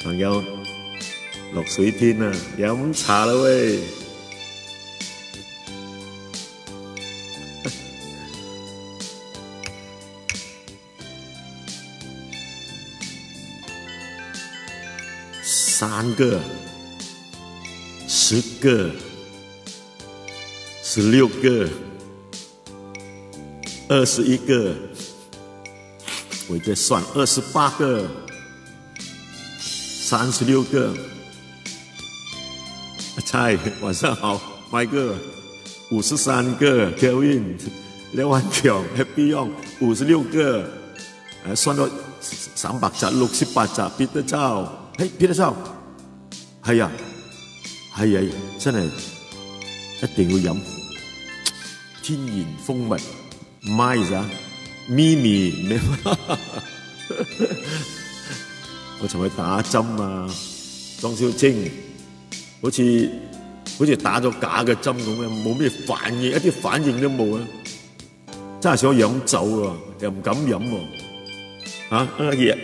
朋友落水天啊，飲茶啦喂！3個、10個、16個、21個，我再算28個、36個。蔡，晚上好，麥哥，53個 ，Kevin， 廖萬強 ，Happy Young，56個，算到368集，Peter Chow，嘿 ，Peter Chow， 係啊，係啊，真係一定要飲天然蜂蜜 ，Mais 啊 ，Mimi， 我尋日打針啊，莊小晶。好似打咗假嘅針咁樣，冇咩反應，一啲反應都冇啊！真係想飲酒啊，又唔敢飲喎，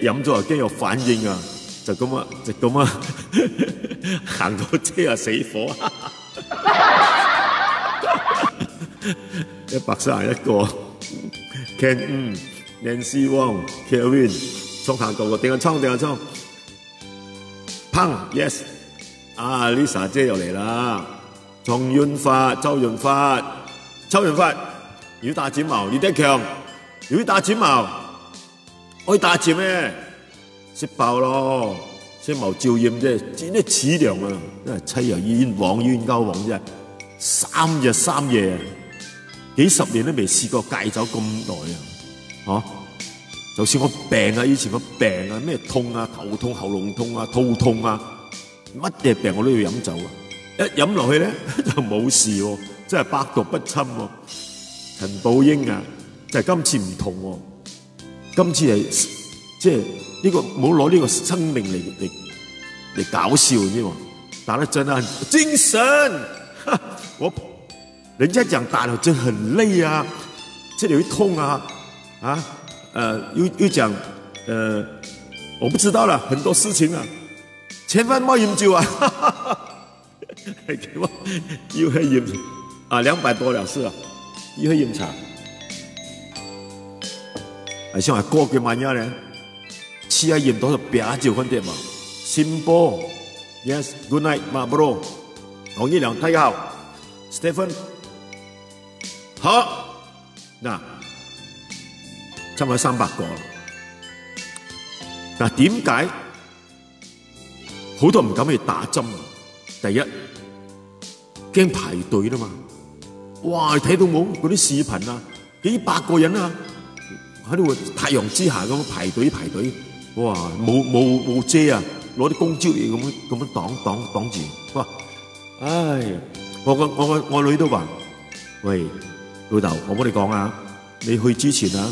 飲咗又驚有反應啊，就咁啊，行到車啊死火，131個 ，Ken Nancy Wong，Kevin， 衝下個定下衝 ，Pang Yes。啊 ，Lisa 姐又嚟啦！周潤發，要打睫毛，李德強，要打睫毛，可以打睫咩？識爆咯，些毛照驗啫，真係凄涼啊！真係妻又冤枉冤交往啫，3日3夜，幾十年都未試過戒酒咁耐啊！就算我病啊，以前個病啊，咩痛啊，頭痛、喉嚨痛啊，肚痛啊。乜嘢病我都要飲酒啊！一飲落去咧就冇事喎，真係百毒不侵喎。陳寶英啊，就係今次唔同喎，今次係即係呢個冇攞呢個生命嚟搞笑啫喎，打得真係精神。人家講打得真很累啊，這裡會痛啊，又講我不知道了，很多事情啊。千萬唔好飲酒啊！要去飲啊，200多了是啊，要去飲茶。係想係過幾晚嘢咧，試下飲多少啤酒飯店嘛。Simple yes good night my bro， 黃一良大家好 ，Stephen 好嗱，差唔多300個嗱，點解？好多唔敢去打針，第一驚排隊啦嘛！哇，睇到冇嗰啲視頻啊，幾百個人啊喺度太陽之下咁排隊，哇，冇遮啊，攞啲公蕉嘢咁樣擋住，哇！唉，我女都話：喂，老豆，我幫你講啊，你去之前啊，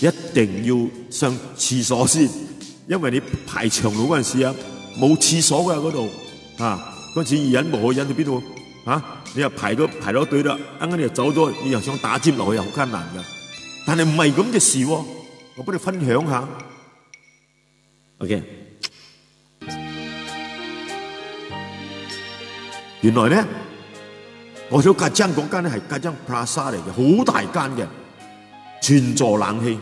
一定要上廁所先，因為你排長龍嗰陣時啊。冇廁所㗎嗰度嗰陣時忍無可忍去邊度你又排咗隊啦，啱啱你又走咗，你又想打尖落去又好艱難㗎。但係唔係咁嘅事喎，我幫你分享下。OK， 原來咧，我喺吉江嗰間咧係吉江 Plaza 嚟嘅，好大間嘅，全座冷氣。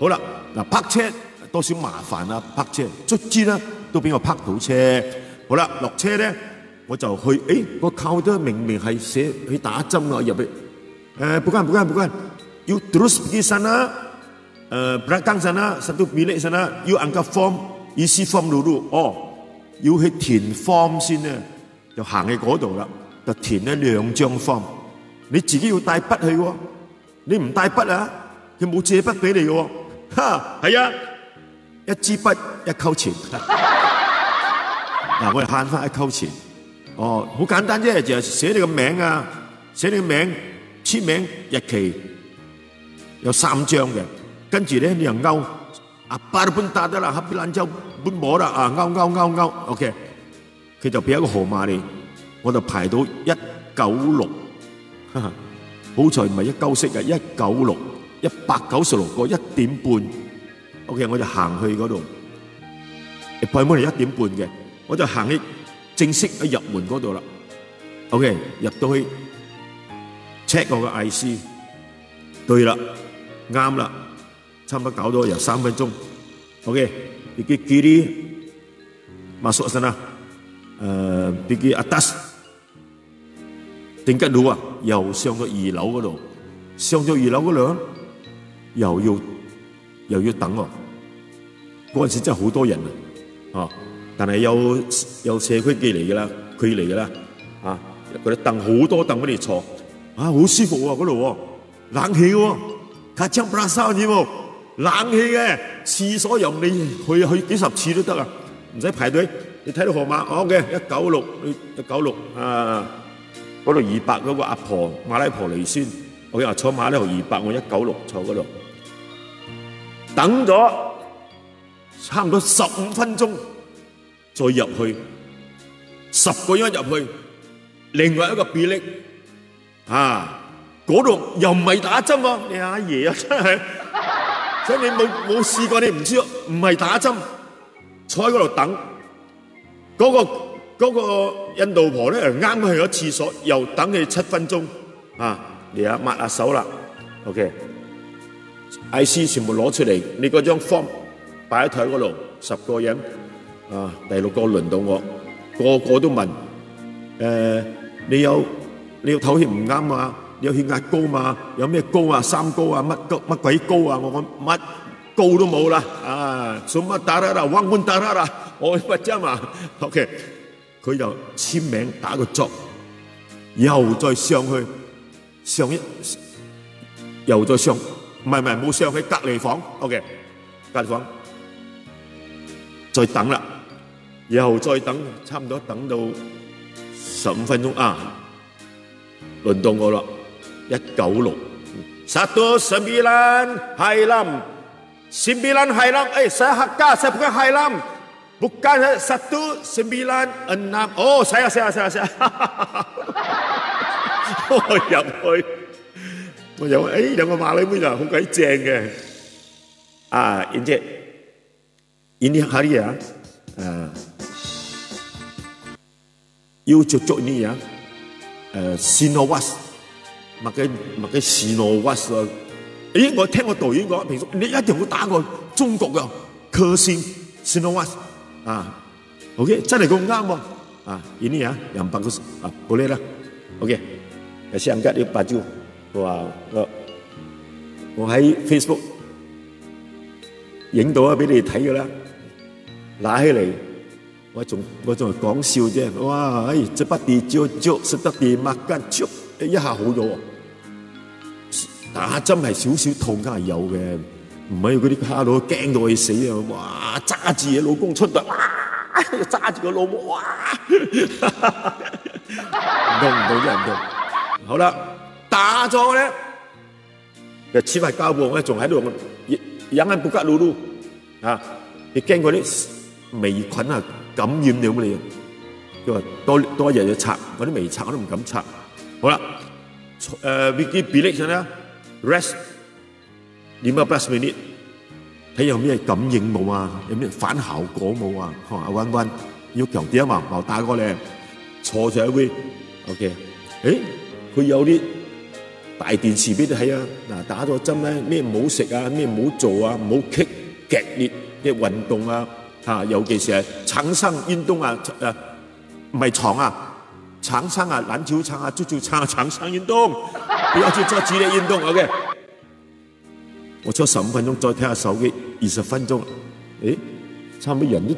好啦，嗱泊車多少麻煩啊，泊車卒之啦。都俾我泊到車，好啦，落車咧我就去，個靠都明明係寫去打針啊，入去，bukan, you terus pergi sana, belakang sana, satu bilik sana, you angkat form, isi form dulu， 要去填 form 先咧，就行去嗰度啦，就填咧2張 form， 你自己要帶筆去喎，你唔帶筆啊，佢冇借筆俾你嘅喎，係啊，一支筆1溝錢。嗱，我哋慳翻1溝錢，好簡單啫，就係寫你個名啊，寫你個名、簽名、日期，有3張嘅，跟住咧你又勾8 pun tak ada lah， habis lanjau pun冇啦，勾 ，OK， 佢就俾一個號碼你，我就排到196，好彩唔係196嘅196， 196個1點半 ，OK， 我就行去嗰度。半門係1點半嘅，我就行喺正式喺入門嗰度啦。OK， 入到去 check 我個 IC， 對啦，啱啦，差唔多搞咗有3分鐘。OK， pergi kiri masuk sana， pergi atas tingkat 2， 又上到2樓嗰度，上到2樓嗰度又要等喎。嗰陣時真係好多人啊！但係有社區寄嚟㗎啦，佢嚟㗎啦，嗰啲凳好多凳俾你坐，好舒服喎嗰度喎，冷氣喎，卡槍不拉沙添喎，冷氣嘅，廁所任你去幾十次都得啊，唔使排隊。你睇到號碼，196嗰度200嗰個阿婆馬拉婆嚟先，我話坐馬拉婆200，我196坐嗰度，等咗差唔多15分鐘，再入去10個人入去，另外一個比例嗰度又唔係打針喎，你阿爺啊真係，所以你冇試過你唔知，唔係打針，坐喺嗰度等，嗰個印度婆咧啱啱去咗廁所，又等佢7分鐘，嚟啊抹下手啦 ，OK，IC 全部攞出嚟，你嗰張 form 擺喺台嗰度，10個人，第6個輪到我，個個都問，你有唞氣唔啱啊？你有血壓高嘛？有咩高啊？三高啊？乜鬼高啊？我講乜高都冇啦，什麼打啦，彎彎打啦，我乜啫嘛 ？OK， 佢就簽名打個作，又再上去又再上，唔係冇上去隔離房 ，OK， 隔離房。再等啦，又再等，差唔多等到15分鐘輪到我啦，196。196 Hailam， 9 Hailam， saya hakka， saya bukan Hailam， bukan 196， oh saya， 我入去，有個馬來妹就好鬼正嘅，ini hari ya, you cocok ni ya, Sinowas, makai Sinowas 啊！我聽個導演講，平時你一定要打過中國嘅科興 Sinowas OK， 真係咁啱喎！ini ya, yang bagus boleh lah, OK， kasih angkat dia baju， 我喺 Facebook 影到俾你睇㗎啦。拿起嚟，我仲係講笑啫。哇！這不地招，食得地麥間，一下好咗喎。打針係少少痛，梗係有嘅，唔係嗰啲蝦佬驚到去死啊！哇！揸住嘢老公出嚟，哇！揸住個老母，哇！唔痛。好啦，打咗咧，就黐埋膠布，我仲喺度忍緊布吉魯魯你驚嗰啲微菌感染了你，佢話多一日要拆，嗰啲微拆我都唔敢拆。好啦，pergi bilik sana rest 15 minit， 睇有咩感應冇啊？有咩反效果冇啊？阿溫溫要強啲啊嘛，冇打過嚟，坐住喺位 ，OK， 佢有啲大電視俾你睇啊！嗱，打咗針咧，咩唔好食啊，咩唔好做啊，唔好激烈嘅運動啊！尤其是係長生運動唔係床長生籃球場足球場長生運動，不要去做激烈運動 ，OK。我坐15分鐘，再睇下手機20分鐘，差唔多人都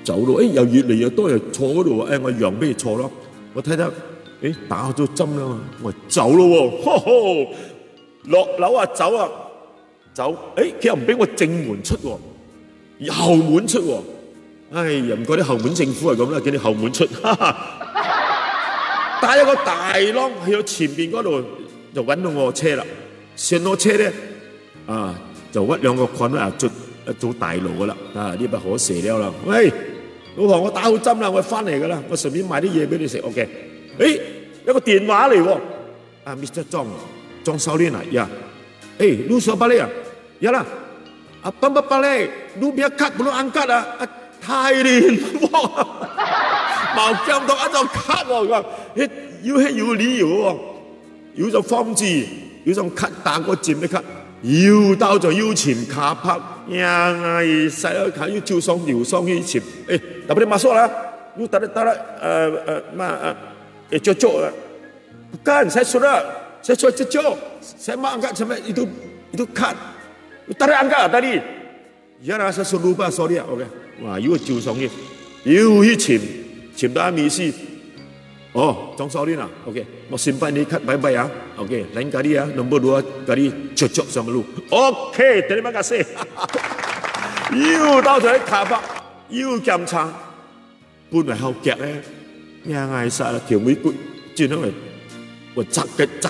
走咯，又越嚟越多人坐嗰度，我讓俾你坐咯，我睇睇，打咗針啦嘛，我走咯喎，落樓走，佢又唔俾我正門出喎。後門出喎，又唔怪啲後門政府係咁啦，叫你後門出，帶一個大啷去到前邊嗰度就揾到我車啦，上到車咧就屈兩個棍做大路噶啦，呢不可射了啦，喂，老婆我打好針啦，我翻嚟噶啦，我順便買啲嘢俾你食 ，OK， 有個電話嚟喎，Mr. John Saulina ya， lu siapa ya？ ya lah。Apa balik? Lu biar cut belum angkat 太連哇！冇監督一就咳喎，佢要理由喎，要就方志，要就咳打個尖的咳，要到就要前卡拍，呀哎，使了卡要照上流上去前，哎，大不了masuk lah，要得cocok lah， bukan saya cocok， saya mau angkat sampai itu cut， tak ada angkat tadi， ya lah saya suruh lupa sorry ah，OK， 哇，要照上去，要去潛到阿米斯。Oh, Chong sorry lah. Okey, mau simpan ni kat baik-baik ya. Okey, lain kali ya, nombor 2 kali cocok sama lu. Okey, terima kasih. 要到咗卡巴，要檢查，本來好夾咧，呀嗌晒啦，條尾骨轉咗嚟，我扎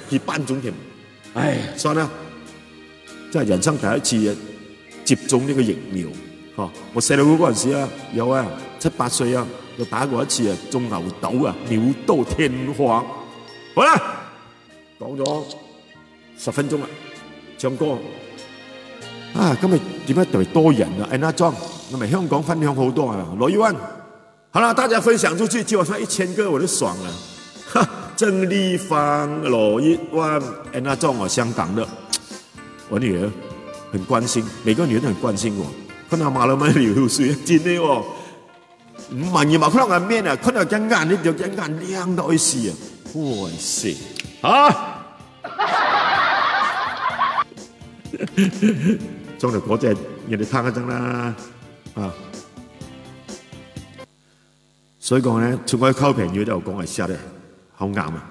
幾班種添。唉，算啦，真係人生第一次接種呢個疫苗。哦，我細路嗰陣時啊，有啊，7、8歲啊。就打過一次啊，中牛痘啊，鳥到天荒。好啦，講咗10分鐘啦，唱歌啊！今日點解特別多人啊？Anna Zong，我們香港分享好多啊，羅一萬。好了，大家分享出去，基本上1000個我就爽了。哈，鄭麗芳、羅一萬、Anna Zong 哦，香港的，我女兒很關心，每個女人都很關心我。看到馬來米流水，真的哦。唔係而嘛，可能係咩啊？可能隻眼呢條隻眼亮到去死啊！哇塞！啊！裝到嗰隻人哋攤一陣啦啊！所以講咧，出外溝朋友就講係實咧，好啱啊！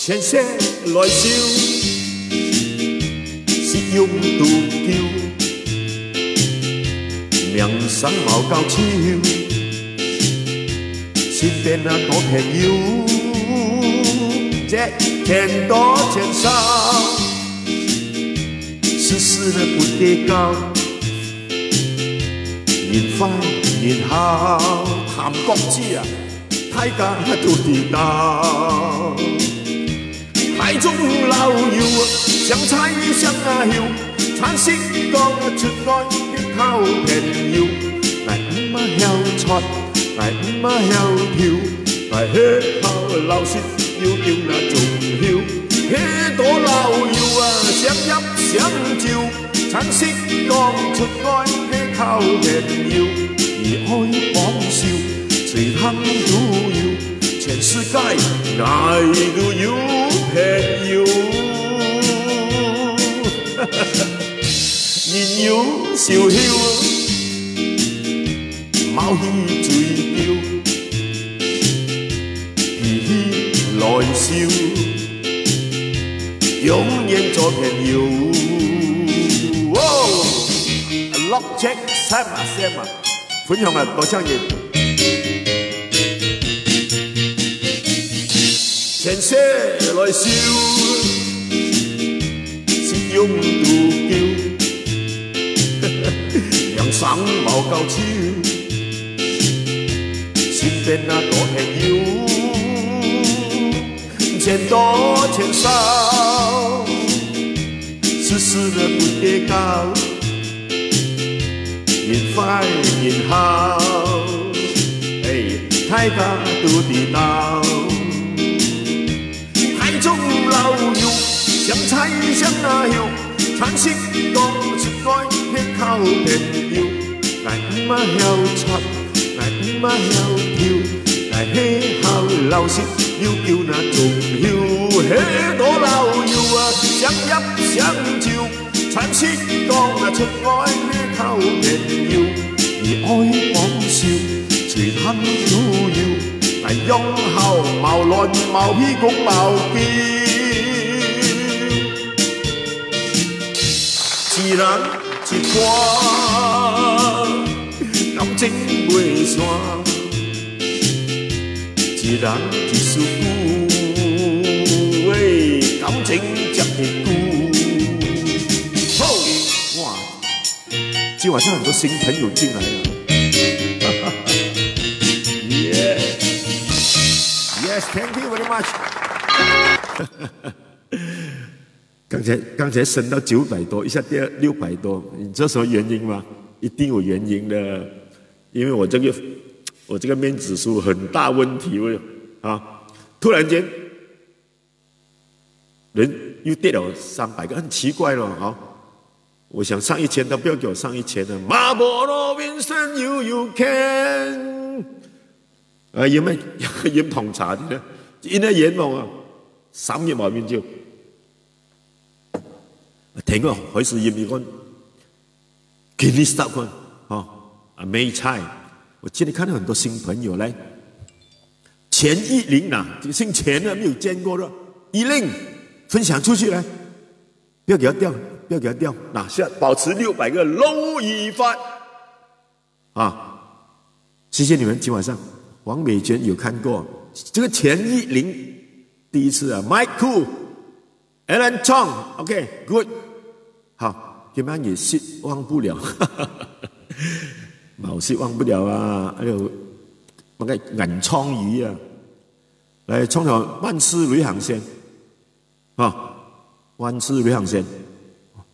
前些來笑，是用杜叫，名聲冇夠超，身邊那多朋友，這天多錢少，事事的不跌高，年快年好，談國之啊，大家都知道。台中老友相猜相曉，餐色講出愛的靠朋友，來唔曉出，來唔曉跳，來學校老師要叫那重曉，許多老友啊相入相照，餐色講出愛的靠朋友，而愛講笑，隨行都要。全世界哪裡都有朋友，人有笑曉，冇去追求，脾氣來笑，永遠做朋友。哦 ，Lock check Sam 啊 Sam 啊，分享啊多謝你。前些來笑，是用杜叫，人生冇夠超，身邊那多朋友，錢多錢少，事事的不跌高，年快年好，哎，大家都知道。中老友相猜相曉，餐色講出愛的靠朋友，來唔曉出，來唔曉跳，來學校老師要叫那重曉，許多老友啊相入相照，餐色講出愛的靠朋友，而愛講笑，隨行都要。係用後矛論矛屁講矛叫，自然一掛感情袂散，自然一首歌，喂，感情才會久。好，哇，今晚上很多新朋友進來了。Yes，Thank you very much 。刚才升到900多，一下跌600多，你知道什么原因吗？一定有原因的，因为我这个面指数很大问题啊！突然间人又跌了300个，很奇怪了哈。我想上1000，他不要给我上1000了。马波罗宾森 ，you can。有咩飲紅茶啲咧？見得眼望啊，3日外面就聽個海事業你講，給你stop 個哦，梅菜，我今天看到很多新朋友來，錢一玲呐，這個姓錢的沒有見過的，一玲分享出去來，不要給他掉，不要給他掉，拿下保持600個蝼蟻發啊！謝謝你們今晚上。王美娟有看过这个钱一玲第一次啊 ，Mike Koo、Alan Chong，OK，good， 好，點樣也失望不了，冇失望不了啊！還有那個銀倉魚啊，嚟衝條萬斯旅行線啊，萬斯旅行線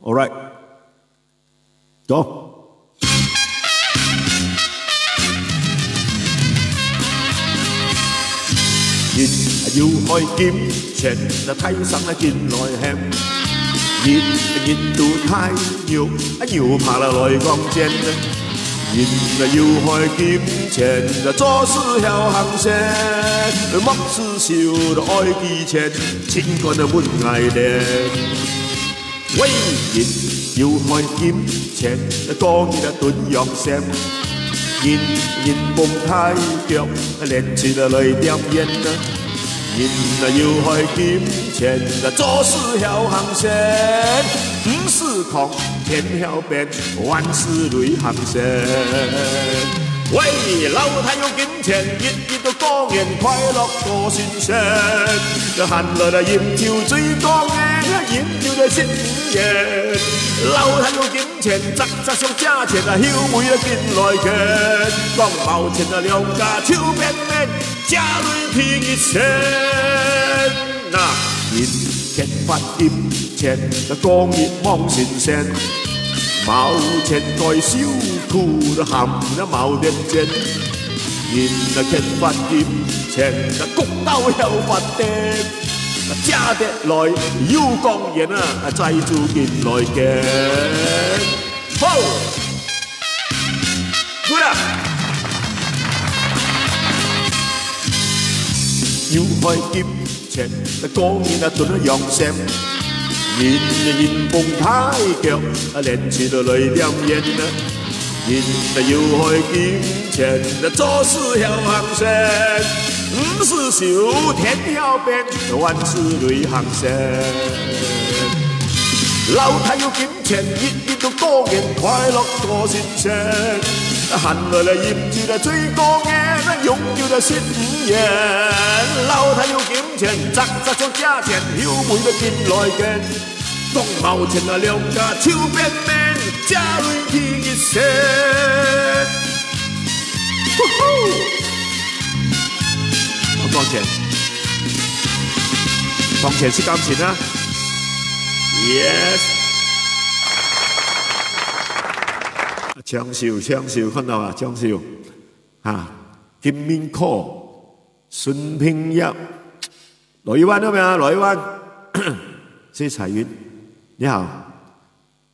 ，all right， 走。要開劍前就睇心見來險，熱到太肉，要怕啦來講戰。要開劍前就做事要行先，莫事少就愛記前，千個就滿捱練。喂，要開劍前就講嘢就斷陽線，熱蹦太腳，練起就來點煙。要開劍前做事要行先，不是狂天要變，萬事類行先。喂，老太有金錢，日日都過年快樂過新鮮。寒落來飲酒最講嘅，飲酒就新年。老太有金錢，雜上價錢啊，休會見來見。講冇錢啊，兩家手邊邊，家裏偏一線。嗱，現劇發業錢就講熱望新鮮。冇錢該小褲就含咗冇點錢，現劇發業錢就谷到有發電，加得來要講嘢啊，製造件來嘅。好 ，good 啊！要開劫錢就講嘢啊，盡咗陽線。現蹦太腳，連住到淚點煙啊！現要開劍前，做事要行先，唔是小天要變，萬事類行先。老太要劍前，日日都過年快樂過新鮮。寒落嚟飲住嚟最過年，擁住嚟新年。老太要劍前，雜上價錢，休會都見來見。講冇錢啊，兩家手邊邊，家裏偏一線。講錢，講錢是金錢啊 ！Yes。長壽，看到啊，長壽啊，金明科、孫平一、羅一灣有沒有？羅一灣，謝彩雲。你好，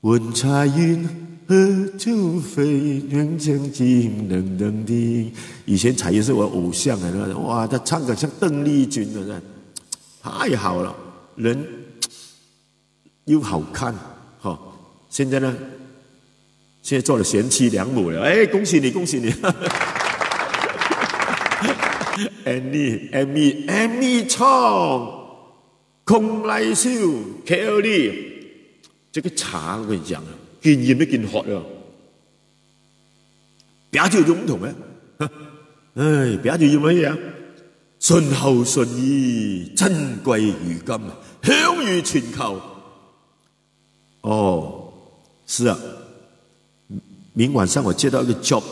問彩雲何處飛？遠江金冷冷的。以前彩雲是我偶像啊，哇，他唱得像鄧麗君的，太好了，人又好看，哈。現在呢，現在做了賢妻良母了，哎，恭喜你，恭喜你 ！Annie 唱，空來笑 ，KLD。這個茶我跟你講啊，見鹽都見渴啊，啤酒就唔同嘅，唉，啤酒要乜嘢啊？順後順意，珍貴如金，享譽全球。哦，是啊，明晚上我接到一個 job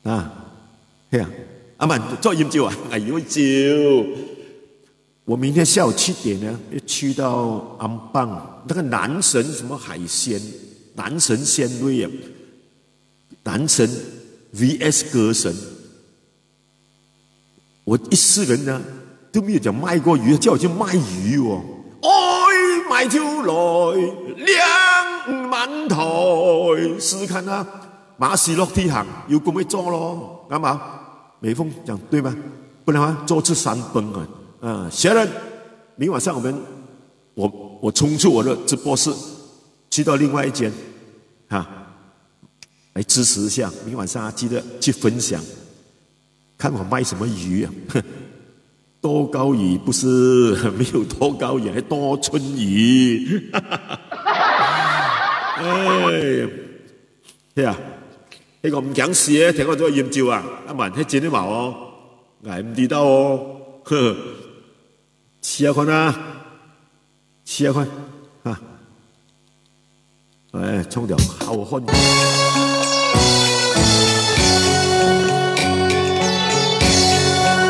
啊，係啊阿曼做饮酒啊，哎呦酒！我明天下午7点呢，要去到安邦那个男神什么海鲜，男神鲜味啊，男神 VS 歌神。我一世人呢都没有讲卖过鱼，叫我去卖鱼哦。哎，卖酒来两万台，试试看啊！马死落地行，有工会做咯，啱嘛？美凤讲对吗？不然啊，坐吃山崩啊！小人，明晚上我冲出我的直播室，去到另外一间，来支持一下。明晚上记得去分享，看我卖什么鱼啊！多高鱼不是没有多高鱼，还多春鱼。哎呀，那个唔讲事咧，听我做研究啊，阿文迄真啲毛哦，挨唔知道哦，呵，試下看啊，試下看啊，哎，沖條後漢。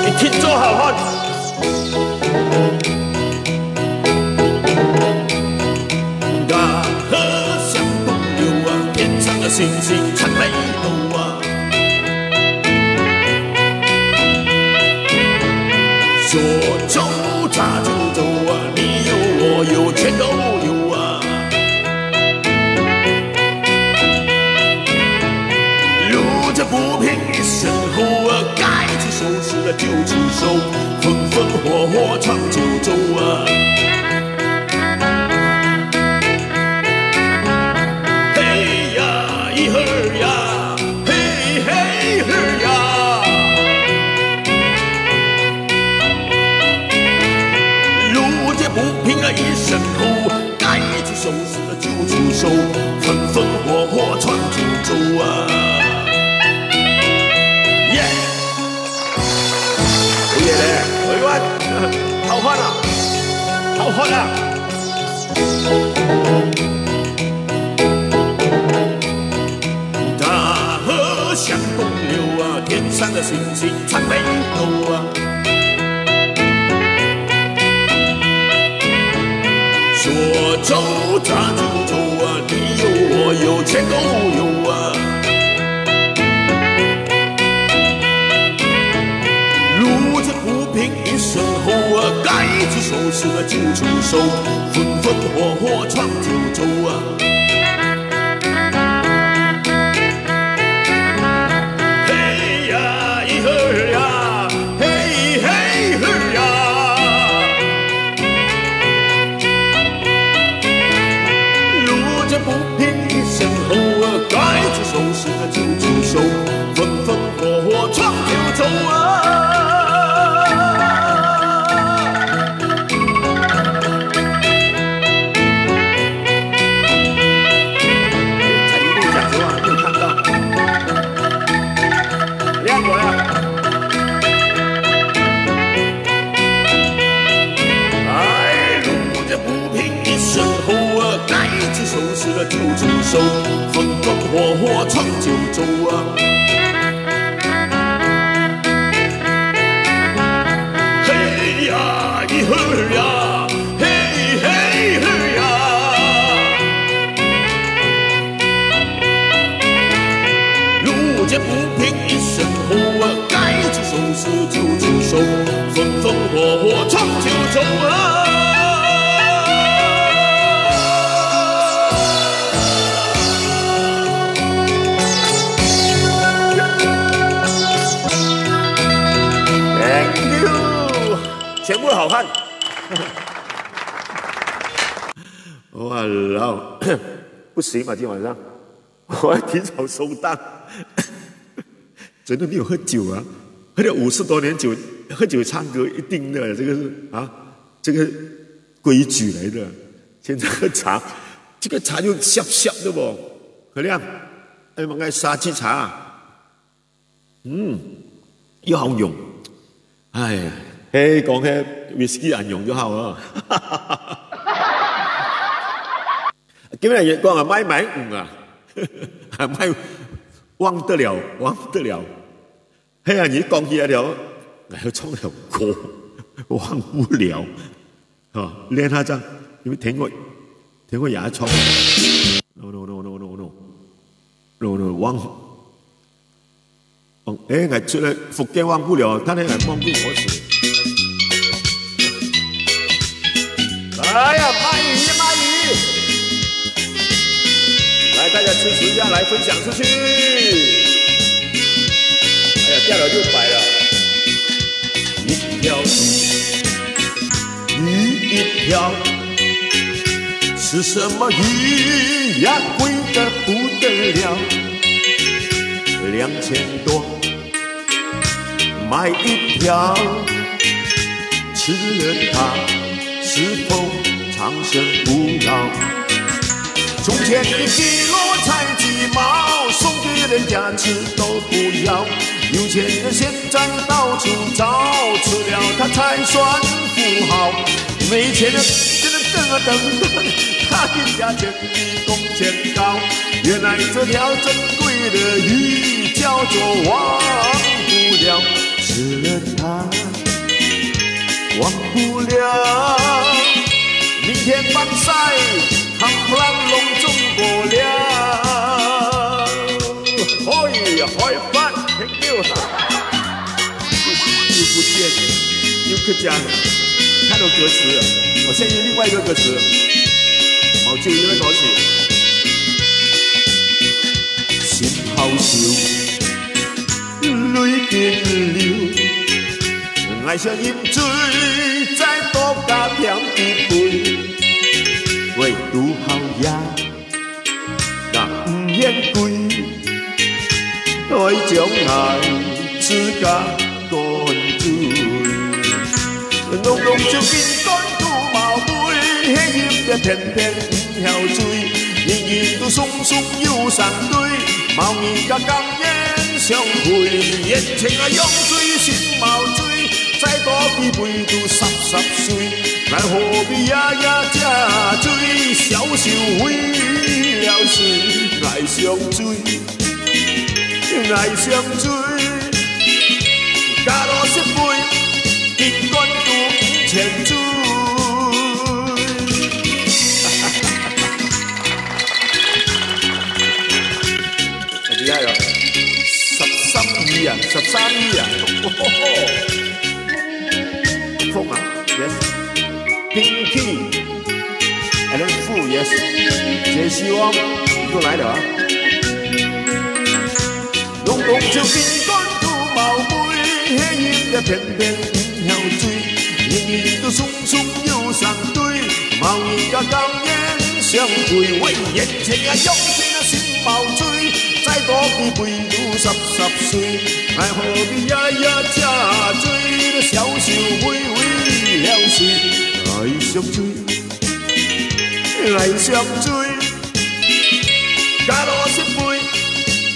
你聽咗後漢。大河向東流啊，天上的星星參北斗啊。說走咱就走啊，你有我有全都有啊。路這不平一身厚啊，該去收拾了就去收，風風火火長久走啊。嘿呀一會兒呀，嘿嘿嘿呀。不平啊一身厚，該去收拾了就去收，風風火火闖九州啊！耶！好嘢咧，許溫，後漢啊，後漢啊！大河向東流啊，天上的星星參北斗啊。說走咱就走啊，你有我有全都有啊。路這不平一身厚啊，該去收拾了就去收，風風火火闖九州啊。嘿呀一會兒呀，嘿嘿嘿呀。不平一身厚啊，該去收拾的就去收，風風火火闖九州啊。才一路講說啊，沒有看到，亮過了。哎，路這不平一身厚啊，該去收拾了就去收，風風火火闖九州啊。嘿呀一會兒呀，嘿嘿嘿呀。路這不平一身厚啊，該去收拾就去收，風風火火闖九州啊。全部好汉，哇老，不行嘛，今晚上我还提早收档，真的没有喝酒啊，喝了50多年酒，喝酒唱歌一定的，这个是啊，这个规矩来的。现在喝茶，这个茶就涩涩的不，何亮，哎，我爱沙棘茶，又好用，哎呀。嘿，講起 whisky 銀用咗後啊，今日月光啊，買啊，買忘得了，嘿啊，你讲起来了，要唱首歌，忘不了啊！练下张，有没听过也唱 ？No no no no no no no no 忘。哎，我出来福建忘不了，他那个忘不我词。来呀，蚂蚁，来大家支持一下，来分享出去。哎呀，掉了600了。一条鱼一条，是什么鱼呀？贵得不得了，2000多。买一条，吃了它是否长生不老？从前1kg才几毛，送给人家吃都不要。有钱人现在到处找，吃了它才算富豪。没钱人只能等，它的价钱比工钱高。原来这条珍贵的鱼叫做忘不了。吃了它，忘不了。明天放晒，夯不啷隆重过了。哎呀，开饭，thank you。又不见，又客家，看到歌词了。我现在用另外一个歌词，毛就因为歌词，心好笑。泪便流，爱上饮醉，再多加添一杯，为拄好呀，那唔嫌贵，爱将爱自家干醉，浓浓就变干肚毛杯，迄饮着偏偏唔晓醉，人人都松松又上对，毛面甲钢烟。相会，眼前啊涌水，心毛醉，再多比杯都湿碎，奈何必这醉，小小为了谁？爱上醉，加多一杯，金冠都千醉。厉害了！13亿啊，13亿啊！风啊 ，Yes，Pinky，and then Fu Yes， 杰希望都来了啊！浓浓就冰干都冒杯，迄饮着偏偏唔晓醉，人人都松松又上对，冒烟甲钢烟相对，为眼前啊涌起那心毛醉。再多比杯都湿碎，奈何必这醉，小小为了谁？爱上醉，加多一杯，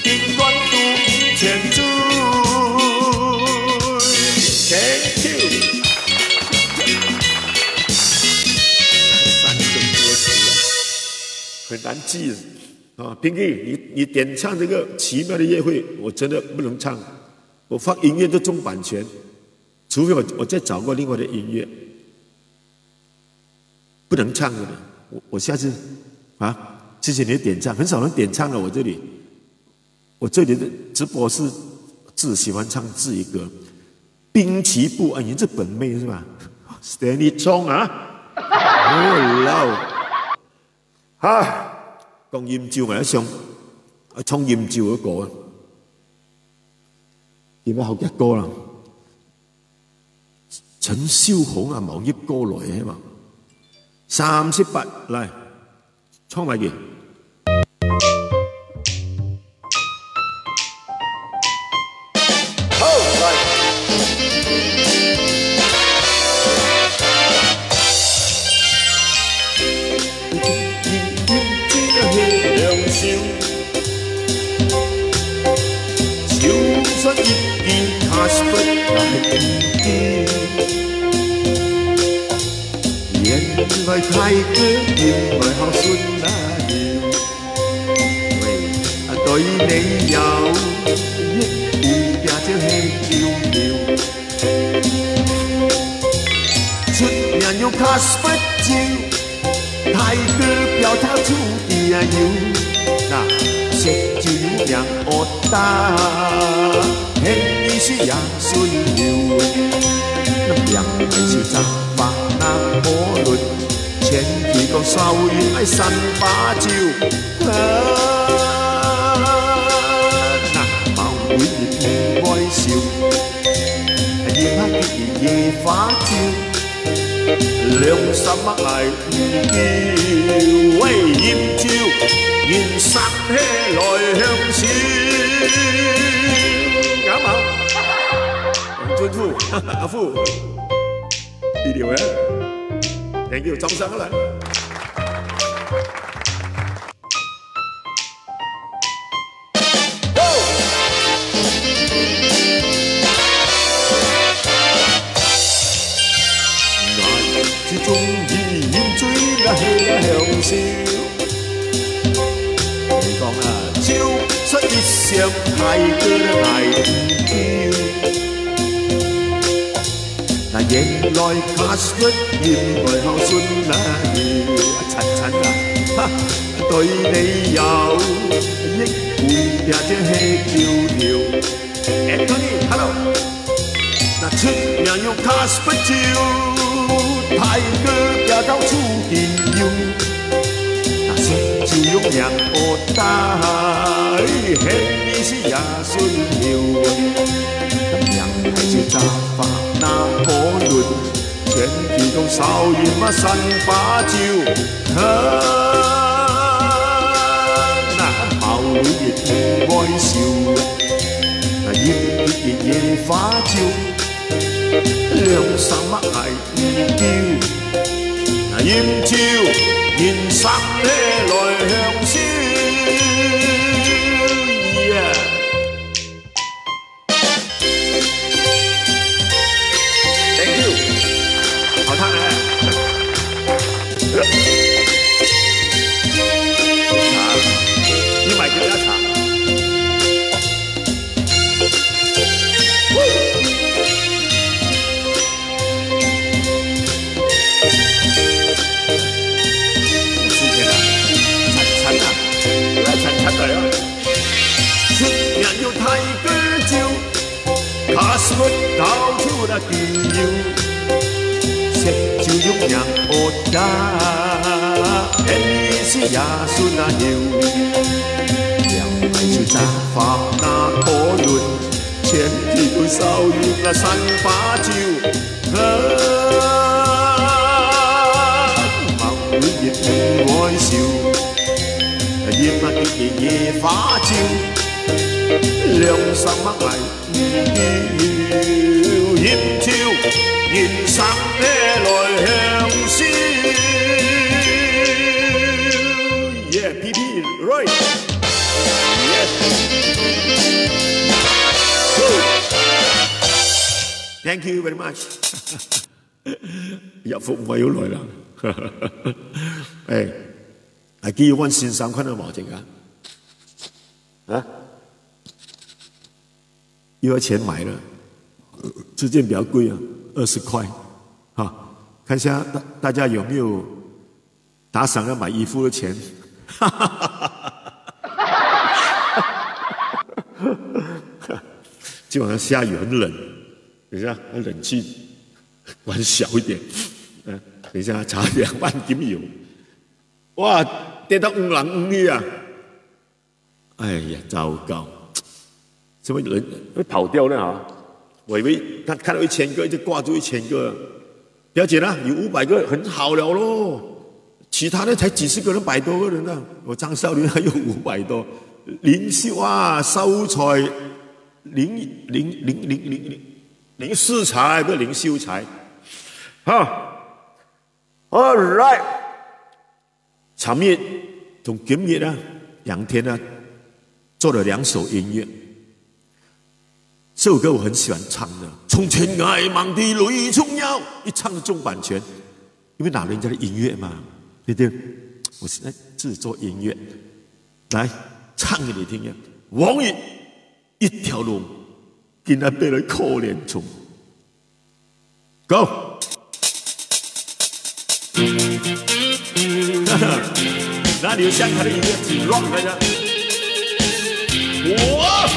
金冠都千醉。Thank you。3个歌词很难记。啊 ，Pinky， 你点唱这个奇妙的夜会，我真的不能唱，我放音乐都中版权，除非我再找过另外的音乐，不能唱的。我下次啊，谢谢你的点唱，很少人点唱了。我这里的直播是自喜欢唱自己歌，滨崎步啊，你这本妹是吧 ？Stanley 冲啊，哦老，啊。讲飲酒咪一上，唱飲酒嗰個啊，點解好一歌啦？陳小紅啊，毛葉歌來啊嘛，38嚟，唱埋佢。好嚟。就算一件卡士不來見，原來太過原來孝順那要，為對你有益。拼这黑球出名又卡斯不招，太哥标头出地啊游，那色就有名恶打，偏伊是也顺流，那两个是杂法那无论，前期讲稍微爱三把酒，那毛鬼亦不爱笑，夜黑嘅夜花招。良心乜嚟叫？喂，豔照現實起來向笑，啱唔啱？黃俊富，阿富，呢條嘅，thank you，掌聲嚟。中意染醉那氣向笑，你講啊，超出熱上太過捱唔叫。那原來卡出現來後信那要陳陳啊，哈對你有益會呀這氣條條。Anthony，hello， 那出名用卡不照。太哥也到處見用，那色就用兩個大，顯你是也順了。咁樣係照雜法那可論，全期都少年乜新把照，那後女亦唔愛笑，那夜夜夜花照。良心乜係唔叫，豔照現實起來向笑。Thank you， 好聽咧。茶，要埋幾多茶？出名要太哥照，卡斯不到處那叫要，食照用人惡打，偏你是也算那要，兩就雜法那可論，前期對手用那三把照，毛女亦唔愛笑。夜晚嘅夜花照，良心乜係唔要，豔照現實起來向笑。Yeah, PP, right? Yes. Thank you very much. 入服唔係好耐啦。誒。还记得阮先生看到冇这个？啊？又要钱买了，这件比较贵啊，20块。哈，看一下大家有没有打赏要买衣服的钱？今晚上下雨很冷，等一下冷气关小一点。等一下查2万金油，哇！跌到5人5女啊！哎呀，糟糕！怎么人会跑掉呢？啊！我以为他看到1000个就挂住1000个，表姐呢有500个很好了咯，其他的才几十个人，100多个人呢。我张少林还有500多，林秀啊，收財林世才不是林秀才，哈 ，All right。场面从今日啊2天啊做了2首音乐，这首歌我很喜欢唱的。从前爱忙的泪中腰，一唱的重版权，因为拿人家的音乐嘛，对不对？我是在制作音乐，来唱给你听呀。王宇一条龙，今仔变来可怜虫。Go！ 哪里有像他的音乐挺 rock 来着？哇！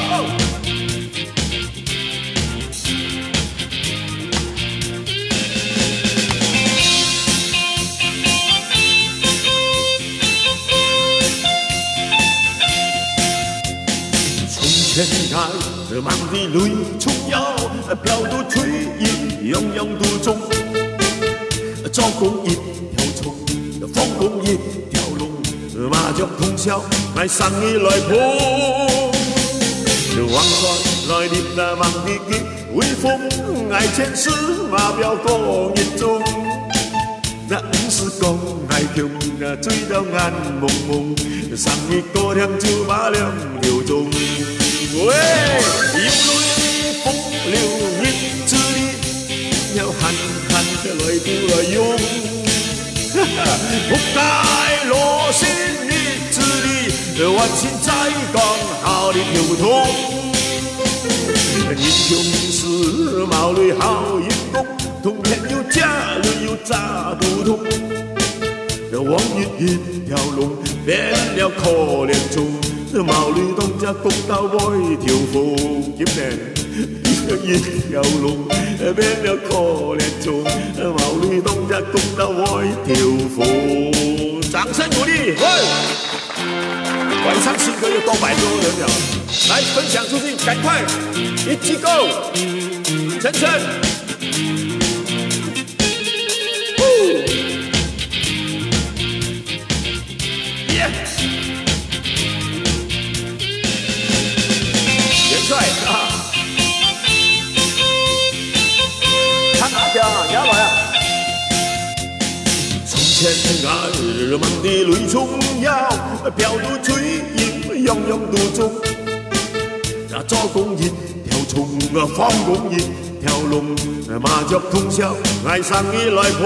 从前爱满地泪冲腰，飘到炊烟泱泱途中，招工一条虫，放工一条龙，麻雀通宵，爱生意来碰。王帅来临那忙地的威风，爱前世马表过一中。那不是讲爱穷，那醉到眼蒙蒙，生意过量就把两条中。喂，有泪风流日子里，要狠狠的来不来用。扑街落线日子里，万心在讲好的流通。英雄是毛里好眼光，通天有假，人有诈不通。往日一条龙，变了可怜虫。毛里东家公到外條褲，點呢？一條龍變了可憐蟲，毛里東家公到外條褲。掌聲鼓勵！喂，晚上新歌有多100多人了，來分享出去，趕快一起 go！ 晨晨。帅啊！唱哪条啊？你要来啊！从前爱忙的泪冲腰，飘到炊煙泱泱途中。做工一條蟲，放工一條龍，麻雀通宵，愛生意來碰。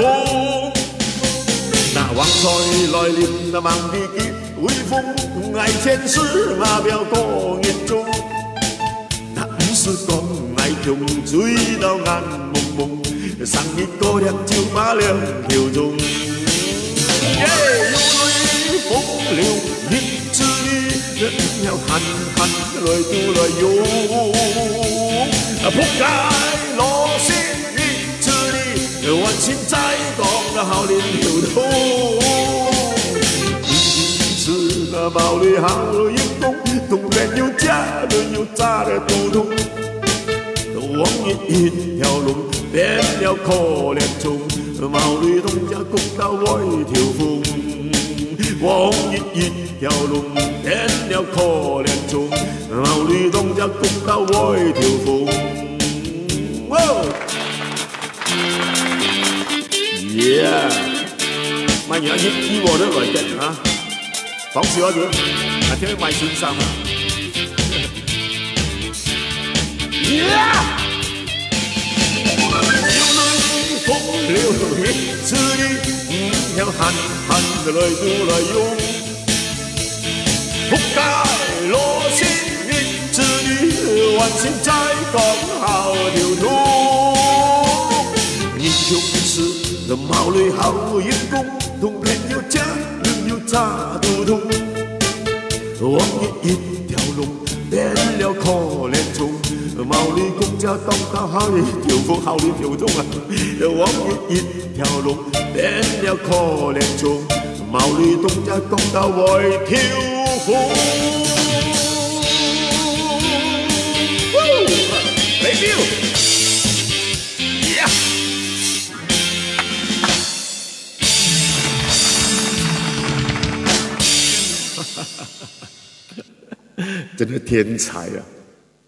那王帥來臨，那忙的威風，愛前世馬表過眼中。是講愛窮，醉到眼蒙蒙，生意過量就把兩條中。有淚風流日子裡，要狠狠來都來用。撲街落線日子裡，萬心在講好連條通。是那毛里好眼光，東邊有假，人有詐的不同。往日一條龍，變了可憐蟲，毛里東家公到外條鳳。往日一條龍，變了可憐蟲，毛里東家公到外條鳳。Yeah， 買嘢依我都來嘅嚇，講笑咗，啊聽買先生啊。Yeah！風流日子裡，要狠狠的來都來用。撲街落線日子裡，萬心在講好條通。英雄是毛里好眼光，通天有假，人有詐不通。往日一條龍，變了可憐蟲。毛里公家當到好一條鳳，好一條鐘啊！往日一條龍，變了可憐蟲，毛里東家當到外條鳳。Baby， yeah！ 真的天才啊！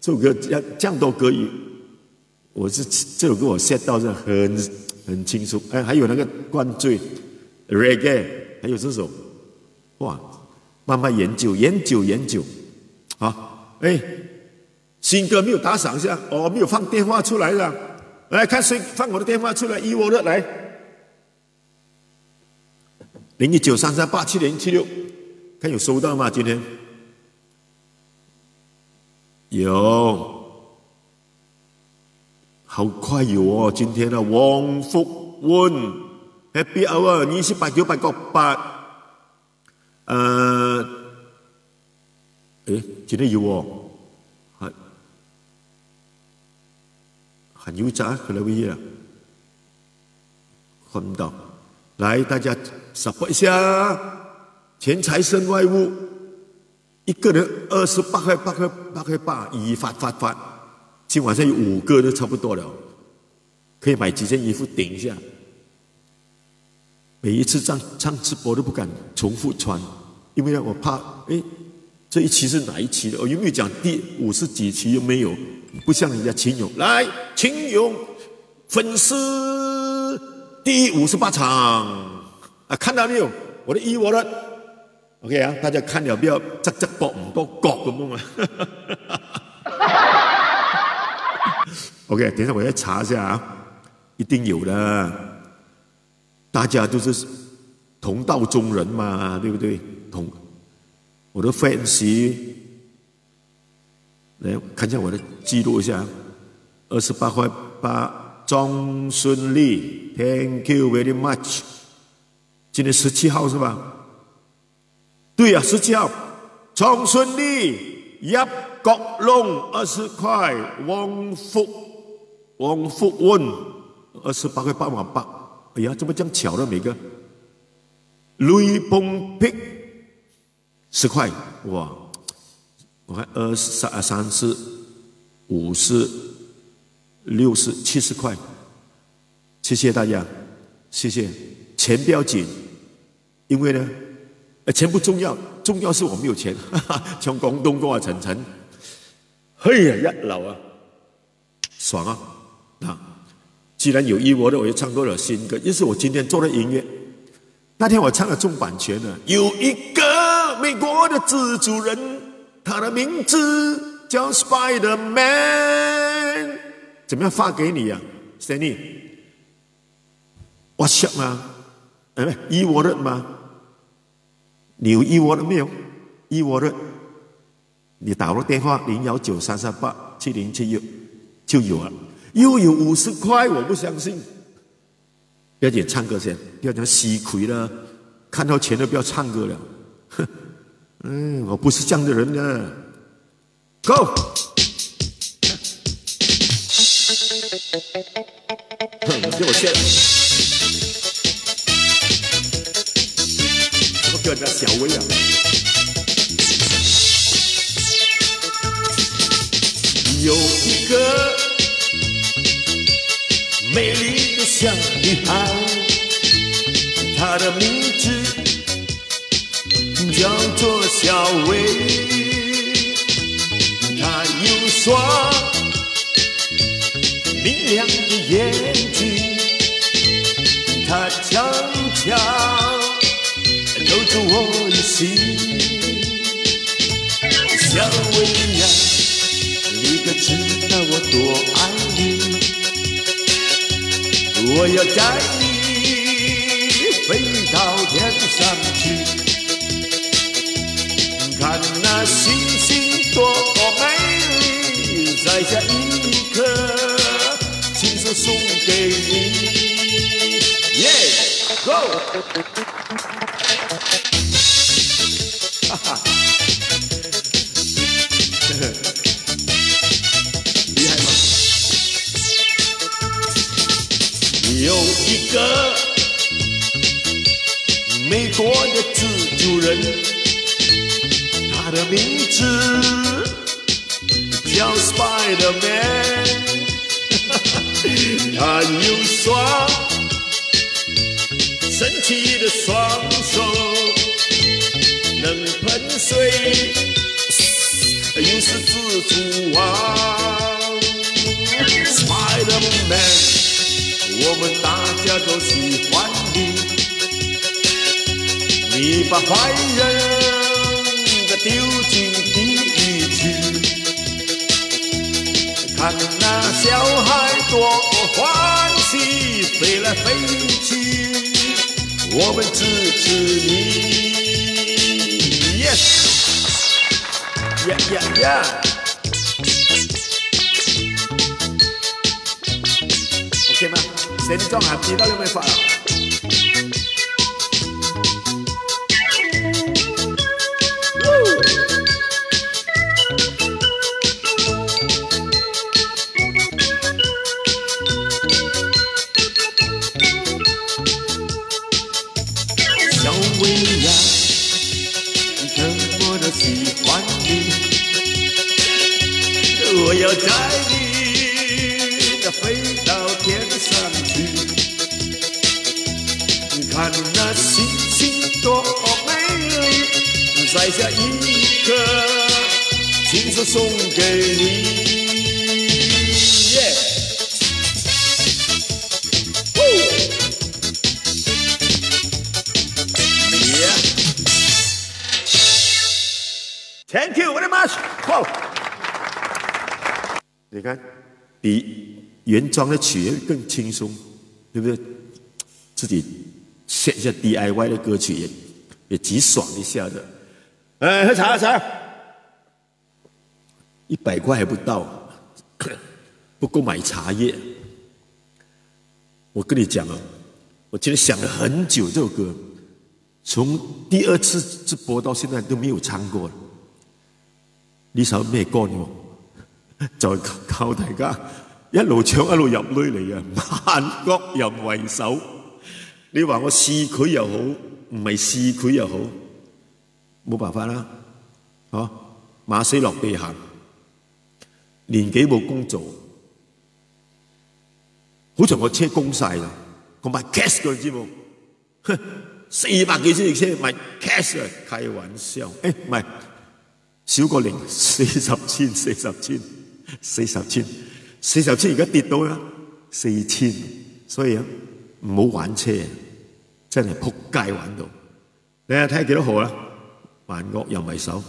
这首歌这样多歌语，我是这首歌我 set 到是很清楚。哎，还有那个灌醉 reggae， 还有这首，哇，慢慢研究啊！哎，新歌没有打赏一下，哦，没有放电话出来了，来看谁放我的电话出来，依我的来，01933870076，看有收到吗？今天有。好快有哦！今天啊，王福温 Happy Hour 289898，今天有哦，很悠哉，可能会了，看不到。来，大家 support 一下，钱财身外物，一个人28块8块8，以发。今晚上有5个就差不多了，可以买几件衣服顶一下。每一次唱直播都不敢重复穿，因为我怕，这一期是哪一期的？有没有讲第50几期？有没有？不像人家秦勇，来，秦勇粉丝第58场啊，看到没有？我的，OK 啊，大家看了不要搏唔多角咁啊。OK， 等一下我再查一下啊，一定有的。大家都是同道中人嘛，对不对？我的 fans， 来看一下我的记录一下，28块8，庄顺利 ，Thank you very much。今天17号是吧？对呀，17号，庄顺利入角龙20块，王福温28块8毛8，哎呀，怎么这样巧了？每个雷崩皮10块，哇！我看20、30、50、60、70块，谢谢大家，谢谢。钱不要紧，因为呢，钱不重要，重要是我没有钱。从广东过来陈，嘿呀，一流啊，爽啊！既然有我的，我就唱多了新歌。也是我今天做的音乐。那天我唱了重版权了。有一个美国的蜘蛛人，他的名字叫 Spider-Man。怎么样发给你呀 ，Stanley？ WhatsApp 吗？e-wallet 吗？你有 e-wallet 没有 ？e-wallet， 你打入电话019-338-7076就有了。又有50块，我不相信。不要紧，唱歌先，不要讲吸亏了，看到钱都不要唱歌了。我不是这样的人呢。Go， 给我先，我叫人家小薇啊。有一个美丽的小女孩，她的名字叫做小薇。她有双明亮的眼睛，她悄悄搂着我的心。小薇呀，你可知道我多爱你？我要带你飞到天上去，看那星星多美丽，摘下一颗，亲手送给你。Go！ 哈哈，厉害吗？有一个美国的蜘蛛人，他的名字叫 Spider-Man。他有双神奇的双手，能喷水，又是蜘蛛王。Spider-Man， 我们大家都喜欢你，你把坏人丢进地狱去，看那小孩多欢喜，飞来飞去，我们支持你。Yes， yeah yeah yeah。簽啊，成裝合意都有咩法啊？小薇呀，你怎么的喜欢你？我要带你飞到天上去，看那星星多美丽，摘下一颗，亲手送给你。Thank you very much。好，你看，比原装的曲更轻松，对不对？自己写一下 DIY 的歌曲也极爽一下的。喝茶喝茶，100块还不到，不够买茶叶。我跟你讲啊，我今天想了很久这首歌，从第2次直播到现在都没有唱過。呢首咩歌喎？就靠大家一路唱一路入淚嚟啊！萬國人為首，你話我試佢又好，唔係試佢又好，冇辦法啦，嚇馬死落地行，年紀冇工做，好在我車供晒啦，我買 cash 嘅你知冇？400幾千隻車買 cash 啊，開玩笑，唔係。少過零40千，40千而家跌到啦4000，所以啊唔好玩車，真係撲街玩到。你睇下幾多號啦？萬惡人為首，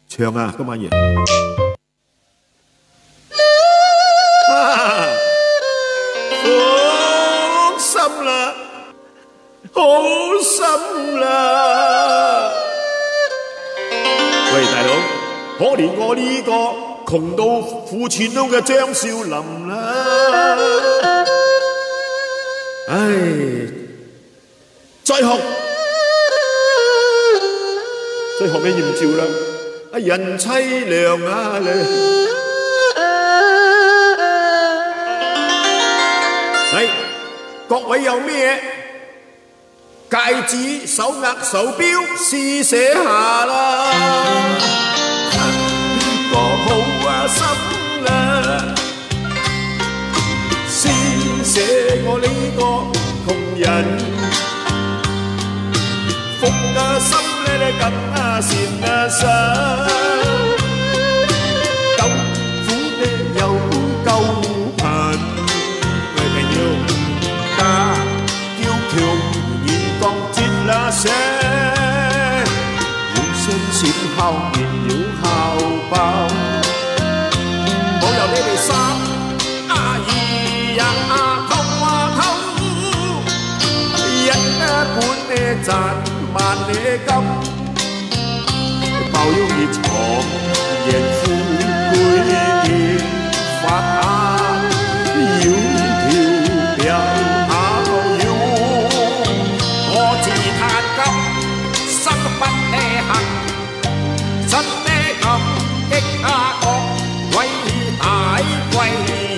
唱啊今晚嘢。好心啦，好心啦！喂，大佬，可憐我呢個窮到褲穿窿嘅張少林啦！唉，再學咩豔照啦？啊，人凄涼啊你！係各位有咩戒指、手鐲、手錶試寫下啦，個好心啦，試寫我呢個窮人，福啊心咧更啊善啊心，夠苦咧又夠貧，為朋友家叫強。那些用聲線效燃了效爆，我由你哋三二呀偷，一半呢賺萬呢金，抱擁熱床贏富貴現發下，窈窕表。不呢行，真呢感激他各偉大貴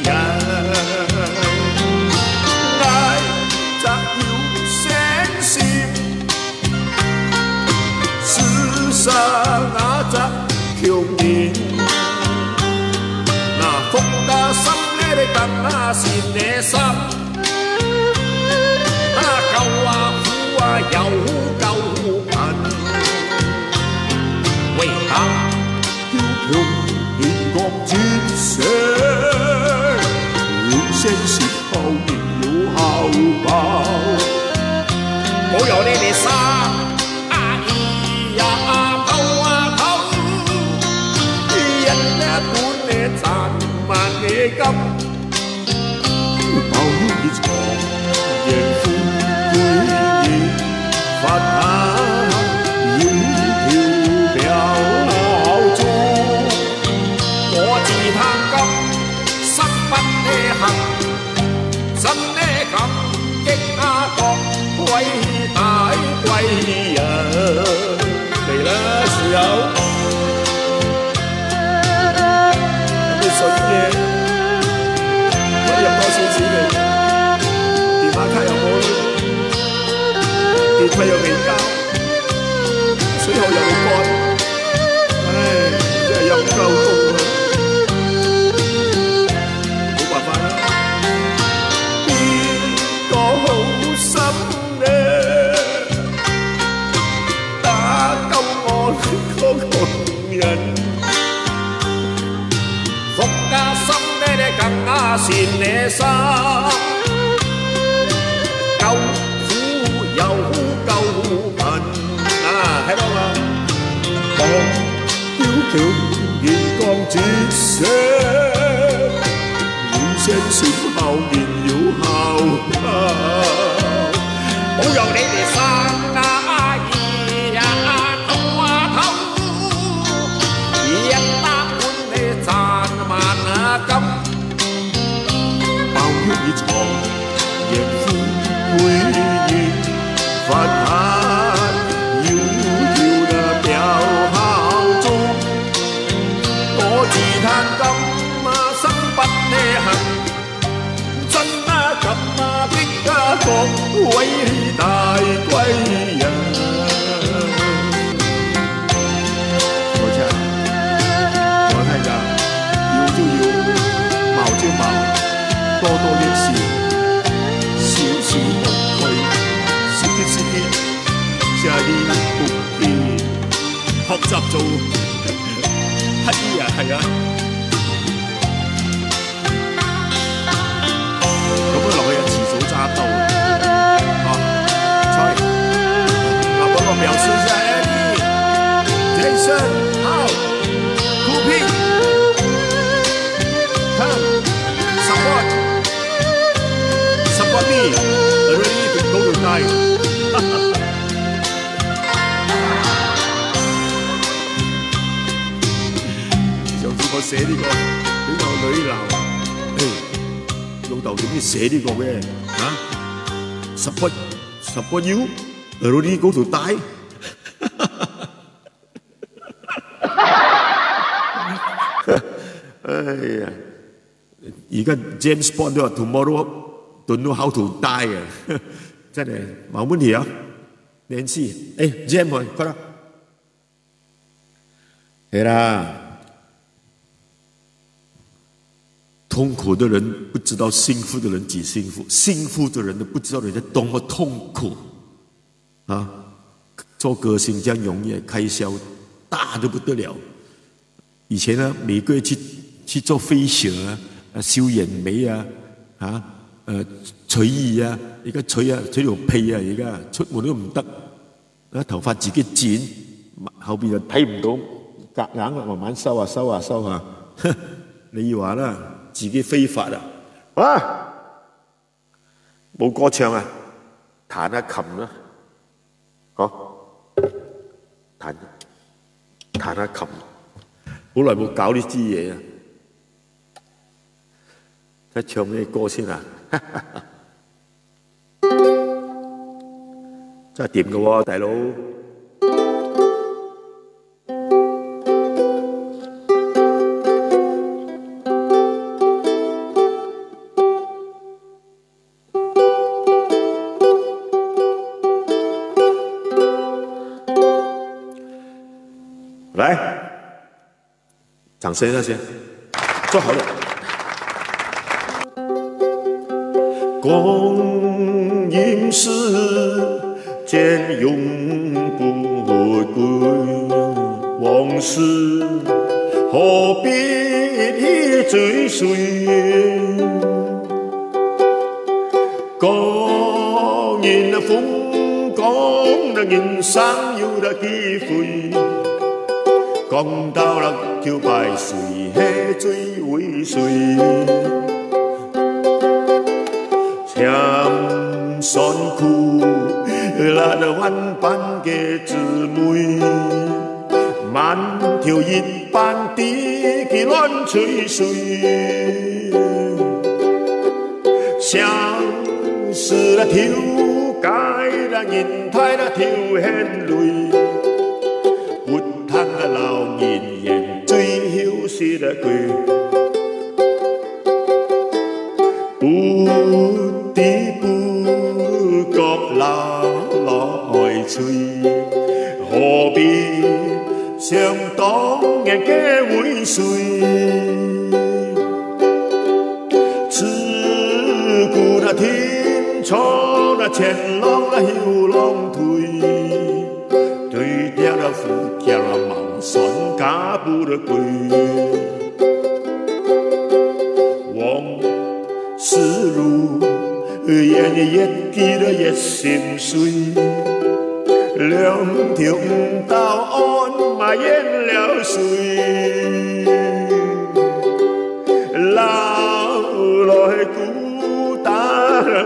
人，捱則要聲線，事實那則強烈，那福家心呢你更那善呢心，夠啊苦啊有夠貧。為他要強連國戰勝，用聲舌後燃了效爆。我由你哋三二呀偷，一本呢賺萬呢金，抱擁熱床贏富貴發下。真的感激那各位大貴人。嚟啦，豉油，有咩筍嘅？可以入多少錢嚟？電話卡有冇？電費又未交，水喉又未乾，唉，真係陰鳩公啊！冇辦法啦，邊個好心咧，打救我嗰個窮人，服家心咧更加善你心。救苦又救貧啊！睇到嘛？望飄強陽光折射，每聲小校仍要效效，保佑你哋生啊兒啊頭啊頭，一打滿你賺萬啊金，包於你床亦歡。回憶發下遙遙的表號中，我自嘆今生不呢幸，真感激各偉大貴人。我唱，我睇㗎，要就要，矛就矛，多多益善。少少無愧，少啲少啲，加啲福氣，學習做乞兒啊，係啊。咁樣落去啊，遲早揸到啊！菜，嗱，嗰個表示一下 Eddie、Jason、好 ，Cooping， come support。Support me, ready to go to die 上次我寫呢個俾我女鬧，老豆點解寫呢個嘅？support you, ready to go to die 哎呀，而家 James Bond 都話 tomorrow。Don't know how to die 啊！真係冇問題啊，Nancy， Jam 快啦，係啦。痛苦的人不知道幸福的人幾幸福，幸福的人都不知道人家多麼痛苦啊！做歌星這樣容易，開銷大得不得了。以前呢，每個月去做facial啊，修眼眉啊，取耳啊，而家取條屁啊，而家出門都唔得，頭髮自己剪，後邊就睇唔到，夾硬慢慢收下，你話啦，自己非法啊，啊，冇歌唱啊，彈下琴啦，彈下琴，好耐冇搞呢支嘢啊，睇唱咩歌先啊？真係掂㗎喎，大佬。來，掌聲那些，做好了。光陰似箭永不歸，往事何必追隨？個人風光的人生有了機會。講到了橋拜誰係最為誰？唱山苦，那萬般嘅滋味，萬條熱般的亂吹水。是啦，抽解啦，人太啦，抽现泪，不通啦，流言言，最后是啦过。不知不覺流來吹，何必想當日嘅會碎？自古那天錯那前浪那後浪退，對掉了富強那謀算假不得歸。思路越記得越心碎，兩條唔到岸嘛淹了水，流來孤單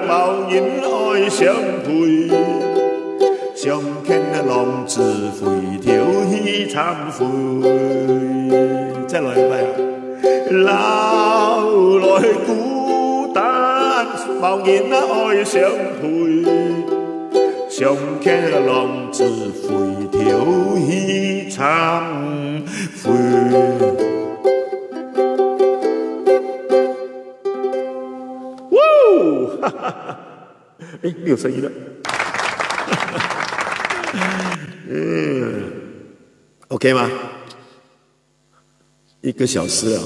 無人愛相陪，相見浪子回頭去懺悔。再來一遍，流來孤單無人愛相陪，相見浪子回頭去懺悔。哇！哎，没有声音了。OK 吗？1个小时了，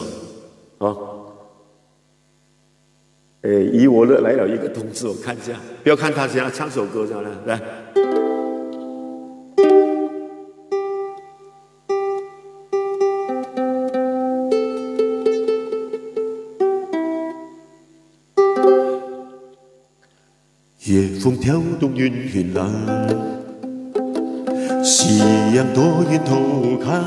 啊。以我的来了一个通知，我看一下，不要看他，先唱首歌，这样来。夜风挑动云云浪，夕阳多远偷看，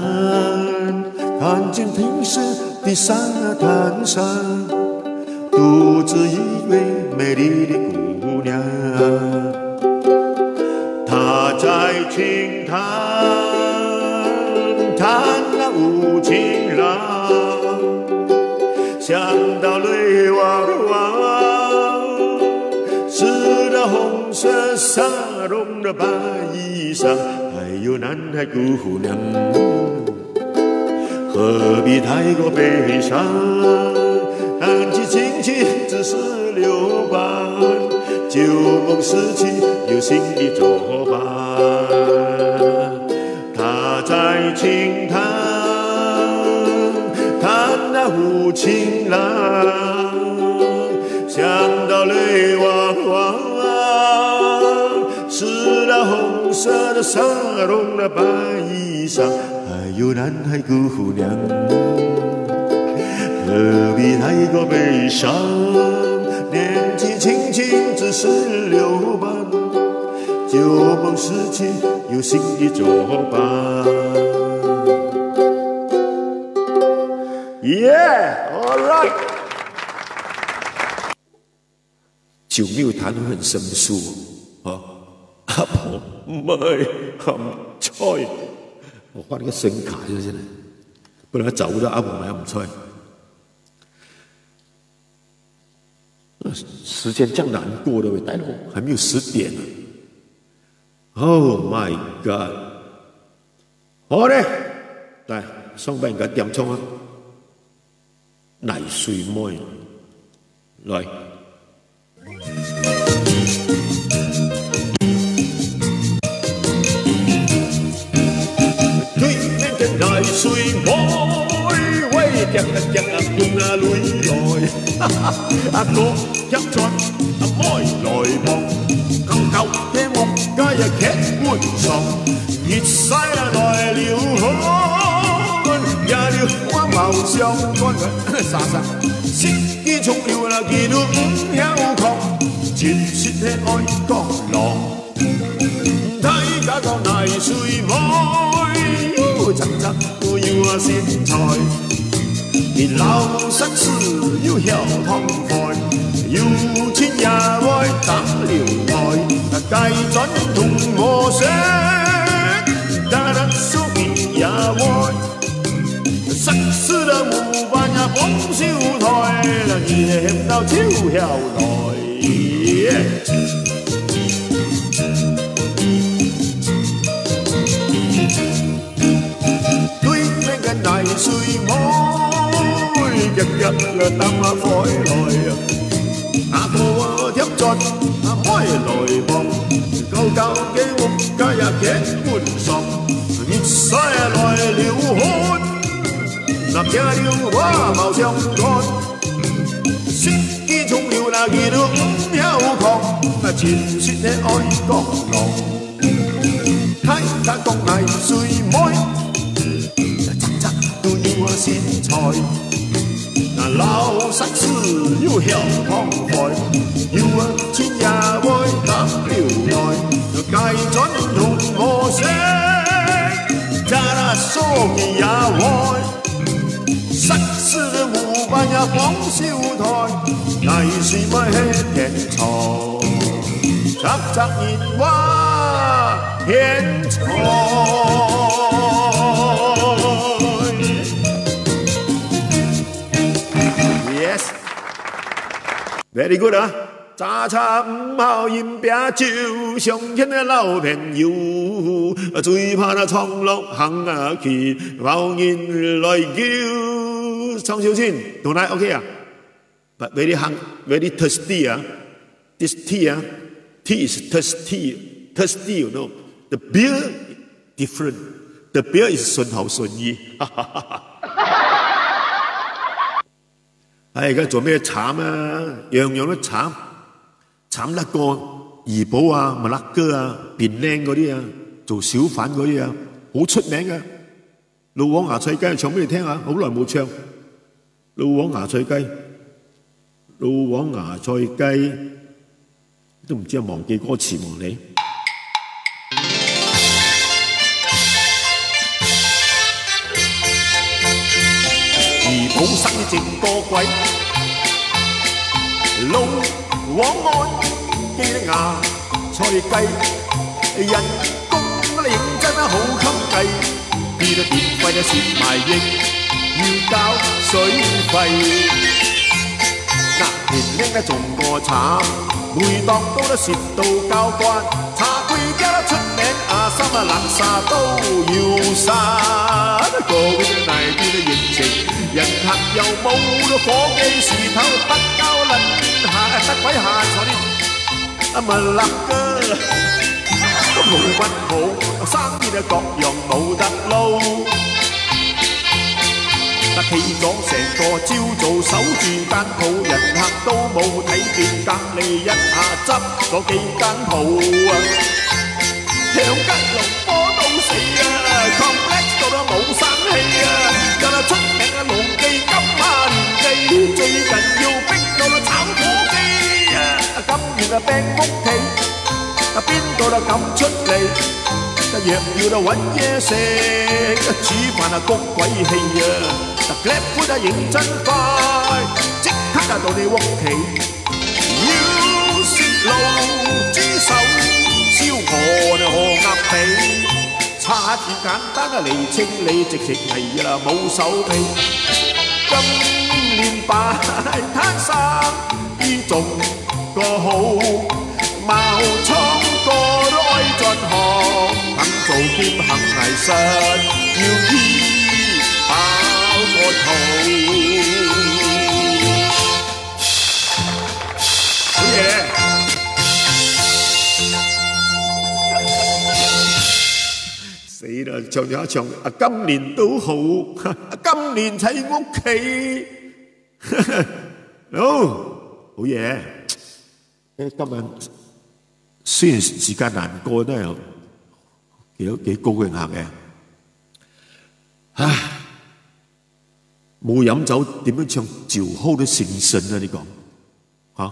看见平时的沙滩上。独自一位美丽的姑娘，她在轻弹，弹那无情郎，想到泪汪汪，是那红色纱绒的白衣裳，还有男孩姑娘，何必太过悲伤？谈起亲情只是留伴，旧梦失去有新的作伴。他在轻弹，弹那无情郎，想到泪汪汪，是那红色的纱绒的白衣裳，还有男孩姑娘。何必太过悲伤？年纪轻轻只是留伴，旧梦失去有新的作伴。Yeah，all right。就没有弹得很生疏啊！阿婆唔係含菜，我換個聲卡咗先，不然找不到阿婆買唔菜。时间这样难过的喂，大佬还没有10点呢。Oh my god！ 好咧，来上班嘅點唱啊，泥水妹來。對面嘅泥水妹，喂，夾啊夾啊，半啊淚來，阿哥。一出阿妹來望，更舊嘅木家日劇換床，熱晒來了汗，也了我貌相干沙沙，色機重要啦，見到唔曉狂，絕舌嘅愛國郎，睇假個泥水妹，陣陣都要我先財，連老身事要曉通開。要錢也愛打聊台，計準同我寫，打得數面也愛，實施的無辦也那丰收台，那热血到手晓来。对面嘅泥水妹，日日擔下開來。阿哥貼盡阿開來望，舊舊嘅屋家也幾歡爽，熱水來流汗，那驚了我冇相干，雪機沖了那熱到唔曉狂，那前雪嘅愛國郎，睇他講藝水妹，真真都要我先才。那老實事要曉慷慨，要啊錢也會得了來，計準同我識，加那數記也會，實事無辦也講笑台，藝術咪係天才，雜雜熱話天才。Very good 啊！早茶唔好飲啤酒，上天嘅老朋友，最怕那蒼落行啊去，冇人來救。唱小千，同嚟 OK 啊 ？But very hung, very thirsty 啊 ！This tea 啊 ，tea is thirsty, thirsty you know. The beer different. The beer is 順口順意。而家做咩慘啊？樣樣都慘，慘得過怡保啊、麥辣哥啊、便靚嗰啲啊，做小販嗰啲啊，好出名嘅。老王芽菜雞唱俾你聽下，好耐冇唱。老王芽菜雞，老王芽菜雞，都唔知係忘記歌詞喎你。怡保生意正過鬼，老王愛記得芽菜雞，人工認真好襟計，邊個電費就蝕埋億，要交水費。嗱，年輕仲過慘，每檔都得蝕到交關，茶櫃家得出名，阿三啊冷沙都要殺，個個都嚟邊都認情。人客又冇到伙計時頭，不交撚下得鬼下坐啲阿麥辣哥，都冇乜好，生意啊各樣冇得撈。嗱企咗成個朝早守住間鋪，人客都冇睇見，隔離一下執咗幾間鋪啊！響吉隆坡到死啊 ，complex 到都冇生氣啊！有啦出名嘅龍記金馬年記，最近要逼到啦炒火機啊！金元啊病屋企，邊度啦咁出嚟？若要啦揾嘢食，煮飯啊谷鬼氣啊！Grab food 啊認真快，即刻啊到你屋企。要食爐豬手。燒鵝啊河鴨髀，叉住簡單啊嚟清理，直情係啦冇手尾。今年擺攤生意仲個好，茅倉個都愛進行，肯做兼肯藝術，要醫飽個肚。好嘢！死啦！唱咗一唱，今年都好，今年喺屋企，好嘢！今日雖然時間難過，都係幾高興下嘅。唉，冇飲酒點樣唱趙浩的誠信啊？你講嚇？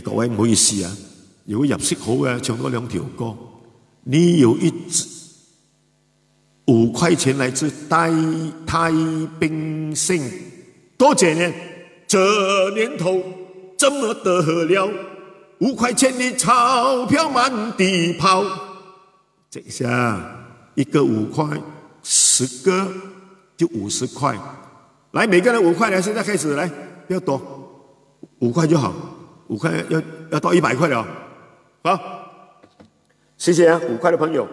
各位唔好意思啊，如果入息好嘅，唱多2條歌。你有一支5塊錢來自太平星，多謝呢！這年頭怎麼得了？5塊錢的鈔票滿地跑，這下一個5塊，10個就50塊，来，每个人5块来，现在开始来，不要多，5块就好，5块要到100块了，好，谢谢啊，5块的朋友。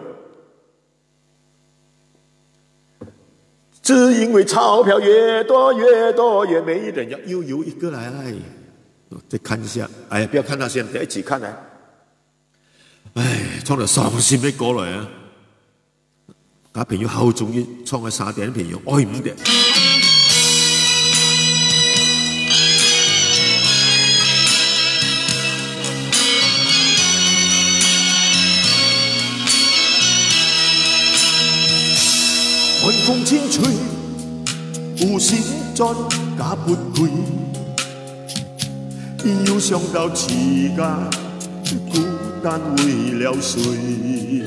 只因为钞票越多越多越没人要，又有一个来，再看一下，哎呀，不要看他先，要一起看来。唉，创咗傷心的歌來啊！我朋友好鍾意創嘅3點朋友愛5點。寒風千吹，無線盡假撥配，要想到自家孤單為了誰？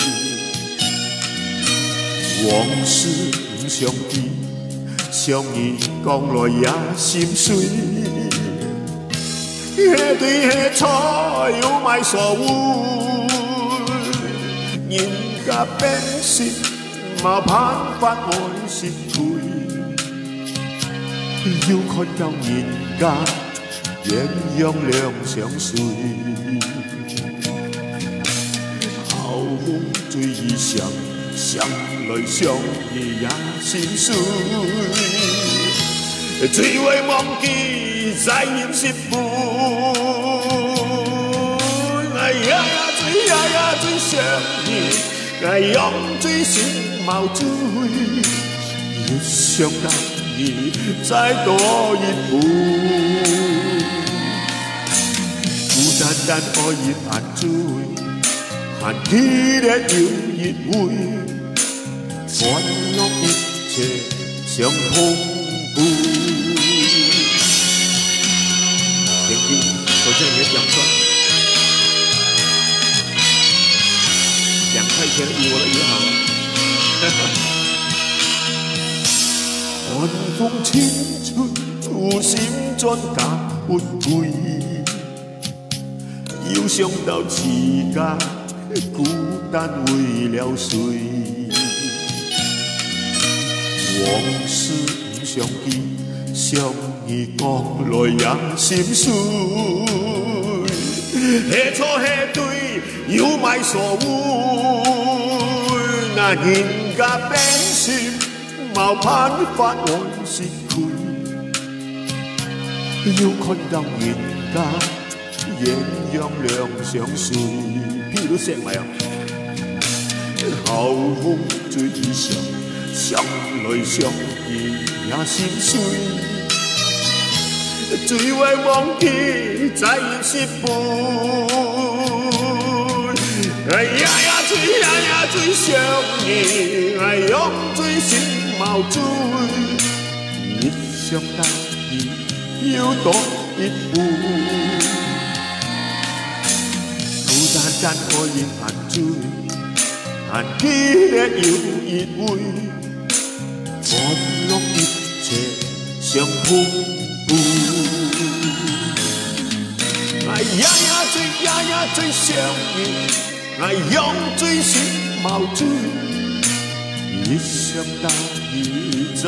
往事不想記，想你講來也心碎。那對那錯有埋所謂，人家變心。冇辦法愛是佢，要看到人家鸳鸯兩相隨，後空追憶想，想來想去也心碎，最為忘記再現是本，哎呀呀最呀呀最想你，哎呀最心。毛追，越想到你再多一步，孤單單愛越難追，恨起來要越會，歡樂一切像恐怖。Thank you， 首先也講說2塊錢以我的也好。寒風千吹，無心盡假撥配，要想到自家孤單為了誰？往事不想記，想你講來也心碎。那錯那對有埋所謂，那人家變心。冇辦法愛是佢，要看到人家鸳鸯兩相隨。屁都寫埋啊！後空追憶想，想來想去也心碎，最為忘記再現是本。哎呀呀最呀呀最想你，哎呀最心。毛追，一想到你要多一步，孤單單愛越難追，恨起來要越會，歡樂一切像恐怖。哎呀呀最呀呀最想你，哎呀最心毛追。一想到你再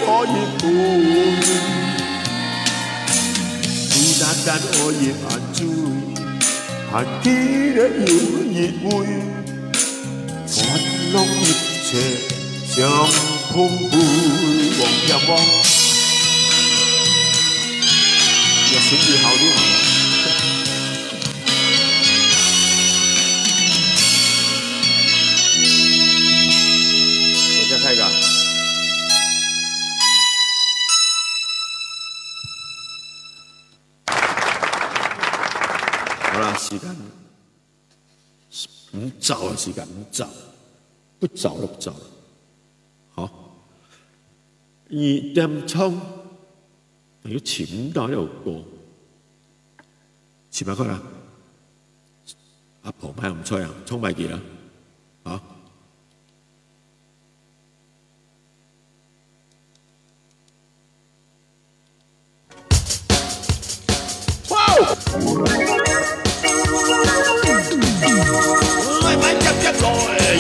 多一步，孤單單愛越難追，恨起來要越會，歡樂一切像恐怖。望呀望，要心情好就好。睇㗎，好啦，時間唔早啦，時間唔早，不早了，不早了，好，2點鐘，要潛到有歌，700塊啦，阿婆買唔錯啊，衝買幾啦，啊？來買夾夾來，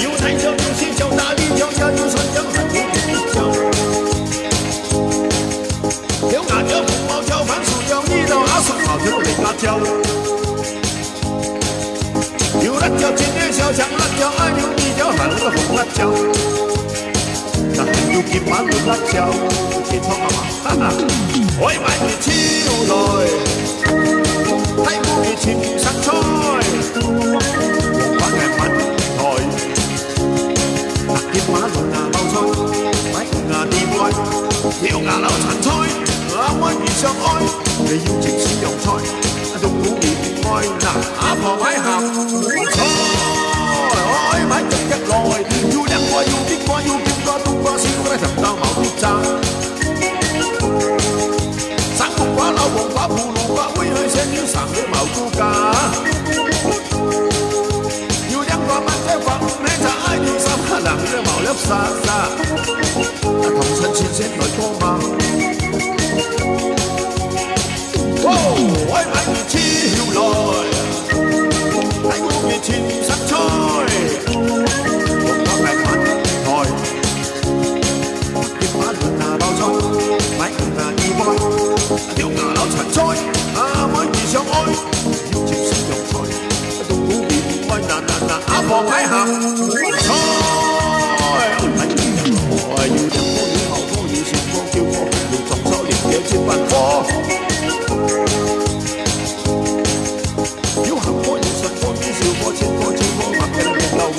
要睇唱要先唱，打邊唱也要信仰，係冇別別唱。椒，有辣椒今天小强辣椒，爱有米椒还有个红辣椒，那还有金马伦辣椒，切磋嘛嘛，哈哈，我買住超來，睇我嘅全生菜，我係品台，那金馬倫啊包菜，買牙地愛，挑牙柳陳菜，阿妹遇上愛，你要情絲用菜，到古年愛嗱阿婆買鹹菜，我愛買日日來，要兩個要邊個要邊個冬瓜燒咧就到毛必炸。三木瓜、老黃瓜、葫蘆瓜，會去寫了三個毛菇架。要兩個蚊仔發，你就嗌要三個人嘅毛粒沙沙。同親切聲來歌嘛。哇！我買住超來，睇我嘅全生菜，我係品台，葉馬倫拿包菜，買牙意外。挑牙柳陳菜，阿妹遇上愛，要接絲用菜，到古年愛嗱阿婆買鹹菜，睇見人來要人科要後科要前科叫科，要撞手連嘢接笨科，要行科要順科要笑科前科超科默嘅木流喎，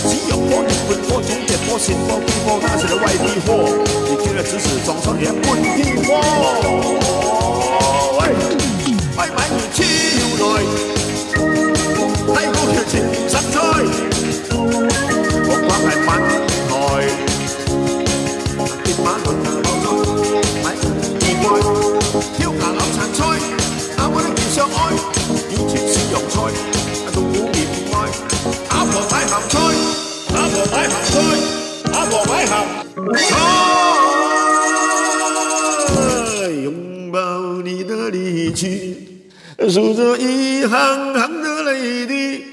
只有科要半科總結科前科邊科那是為啲科。只是裝上臉半天鍋，喂，買住超來，睇好條前生菜，我講係品台，鐵馬倫拿包菜，買意外，挑牙柳陳菜，阿妹遇上愛，要切絲用菜，到古年愛，阿婆買鹹菜，阿婆買鹹菜，阿婆買鹹菜。擁抱你的離去，數着一行行的淚滴，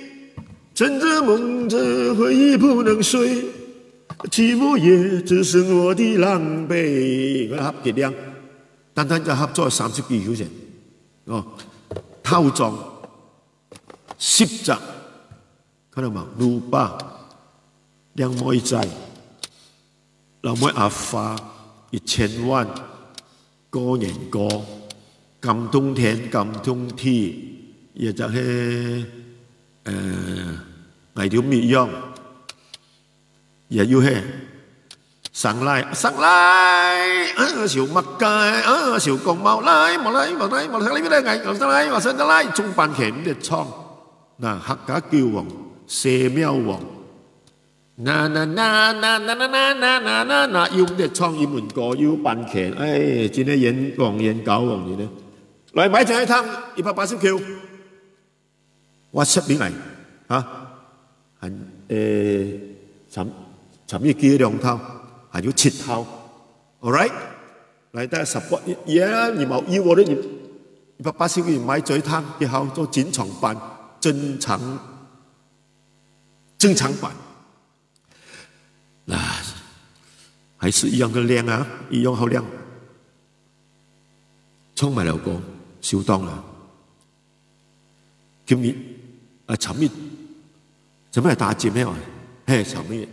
趁着夢着回憶不能睡，寂寞也只剩我的狼狽。我合結量，單單就合咗30幾條錢，哦，套裝10集，看到嘛？魯巴、兩妹仔、老妹阿花1000萬。個人歌，感動天感動地，亦就係藝條面樣，亦要係上來，小麥雞，小公貓來，冇來，呢邊咧藝，我上來，中班劇唔得唱，嗱客家叫王，蛇喵王。那，要唔得唱英文歌，要扮劇，唉，真係演搞王嘢咧。來買隻湯180 Q， WhatsApp 俾嚟嚇，係尋日幾兩套，係要7套 ，all right？ 嚟得support，你冇要我哋180 Q 買隻湯，然後做展場版、正常版。那还是一样的亮啊，一样好亮，充滿了歌，小當啦。今日尋日做咩打尖咧？嘿，尋日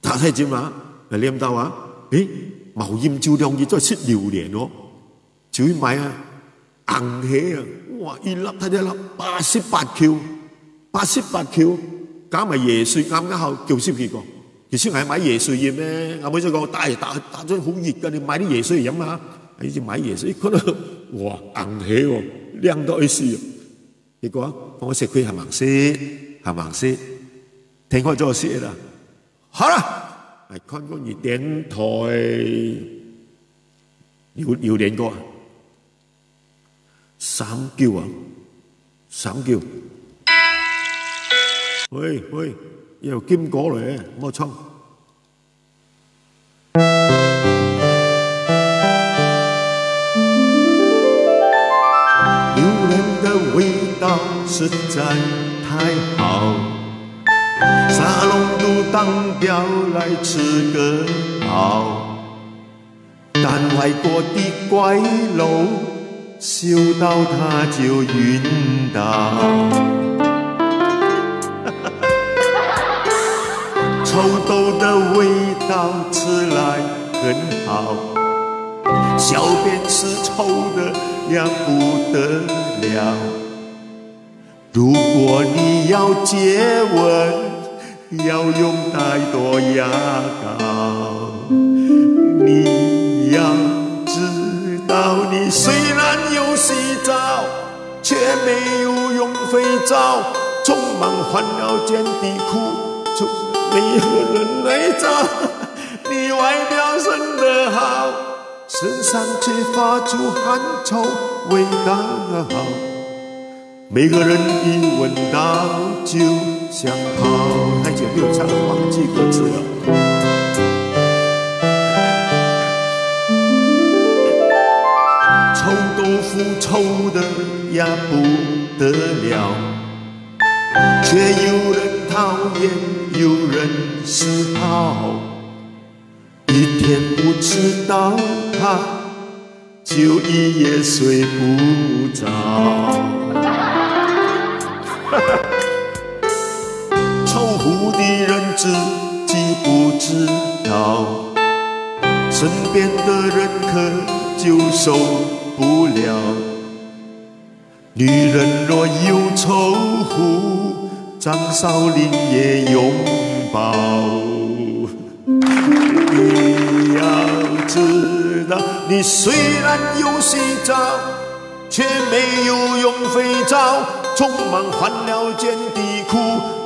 打晒尖啊，念到啊，誒，毛艷照亮熱再出榴蓮喎，就去買啊，硬起啊，哇，一粒睇一粒88 Q，加埋椰水啱啱好90幾個。其實係買椰水飲咧，阿妹就講打咗好熱㗎，你買啲椰水嚟飲啊！你就買椰水，覺得哇硬起喎，靚到去死！結果我食佢係盲色，聽開咗個色啦。好啦，係看過你電台要練過三叫啊，喂。又兼果嚟嘅，冇唱。榴蓮的味道實在太好，沙龍都當表來吃個飽，但外来过的怪楼，嗅到它就晕倒。臭豆的味道吃来很好，小便是臭的呀不得了。如果你要接吻，要用太多牙膏。你要知道，你虽然有洗澡，却没有用肥皂，匆忙换了件底裤，没有人来找。你外表生得好，身上却发出汗臭，味道好。每个人一闻到就想跑。太久没有唱，忘记歌词了。臭豆腐臭的呀不得了，却有人讨厌，有人嗜好。一天不吃到它，就一夜睡不着。臭狐的人自己不知道，身边的人可就受不了。女人若有臭狐，张少林也拥抱。你要知道，你虽然有洗澡，却没有用肥皂，匆忙换了件底裤，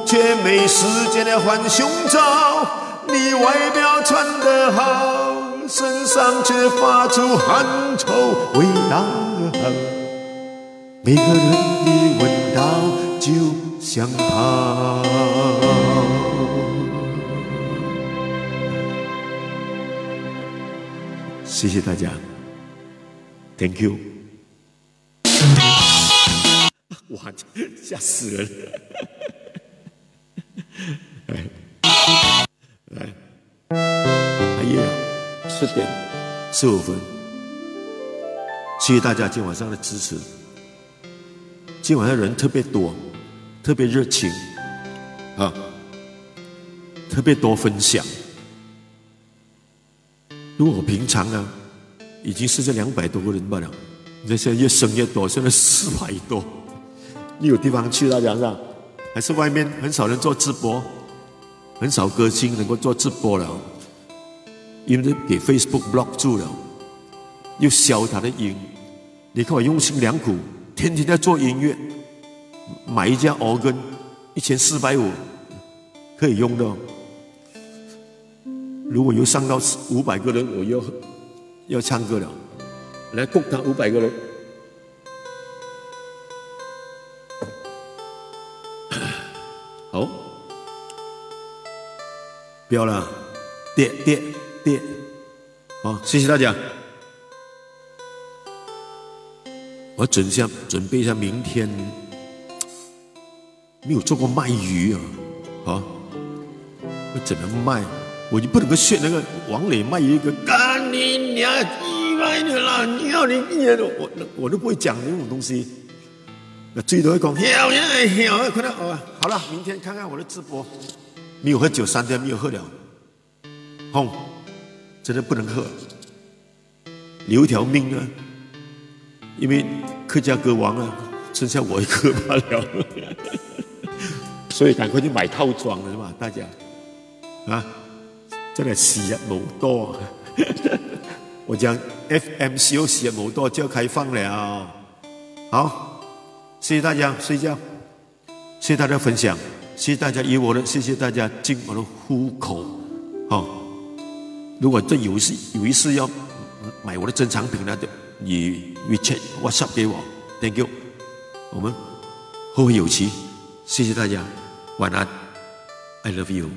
却没时间来换胸罩。你外表穿得好，身上却发出汗臭，味道好。每个人一闻到就想跑。谢谢大家 ，Thank you。哇，吓死人了！来，还有10点15分，谢谢大家今晚上的支持。今晚上人特别多，特别热情啊，特别多分享。如果我平常呢，已经是这200多个人罢了，你看现在越升越多，现在400多。你有地方去大家上，还是外面很少人做直播，很少歌星能够做直播了，因为给 Facebook block 住了，又消他的音。你看我用心良苦，天天在做音乐，买一架 organ 1450可以用的。如果又上到500个人，我又要唱歌了，来供他500个人。好，不要了，跌，好，谢谢大家。我准备一下，明天没有做过卖鱼啊，啊，我怎么卖？我就不能够学那个王磊卖一个，干你娘，100年了，你要你我都不会讲那种东西。那最多会讲，可能好了，明天看看我的直播。没有喝酒，3天没有喝了，轰，真的不能喝，留一条命啊！因为客家歌王啊，剩下我一个罢了，所以赶快去买套装了嘛，大家啊，真係時日無多。我講 FMCO 時日無多就要開放了，好。谢谢大家睡觉，谢谢大家分享，谢谢大家以我的，谢谢大家进我的户口。好，如果这有一事要买我的珍藏品呢，你 WeChat WhatsApp 给我 ，Thank you， 我们后会有期，谢谢大家，晚安 ，I love you。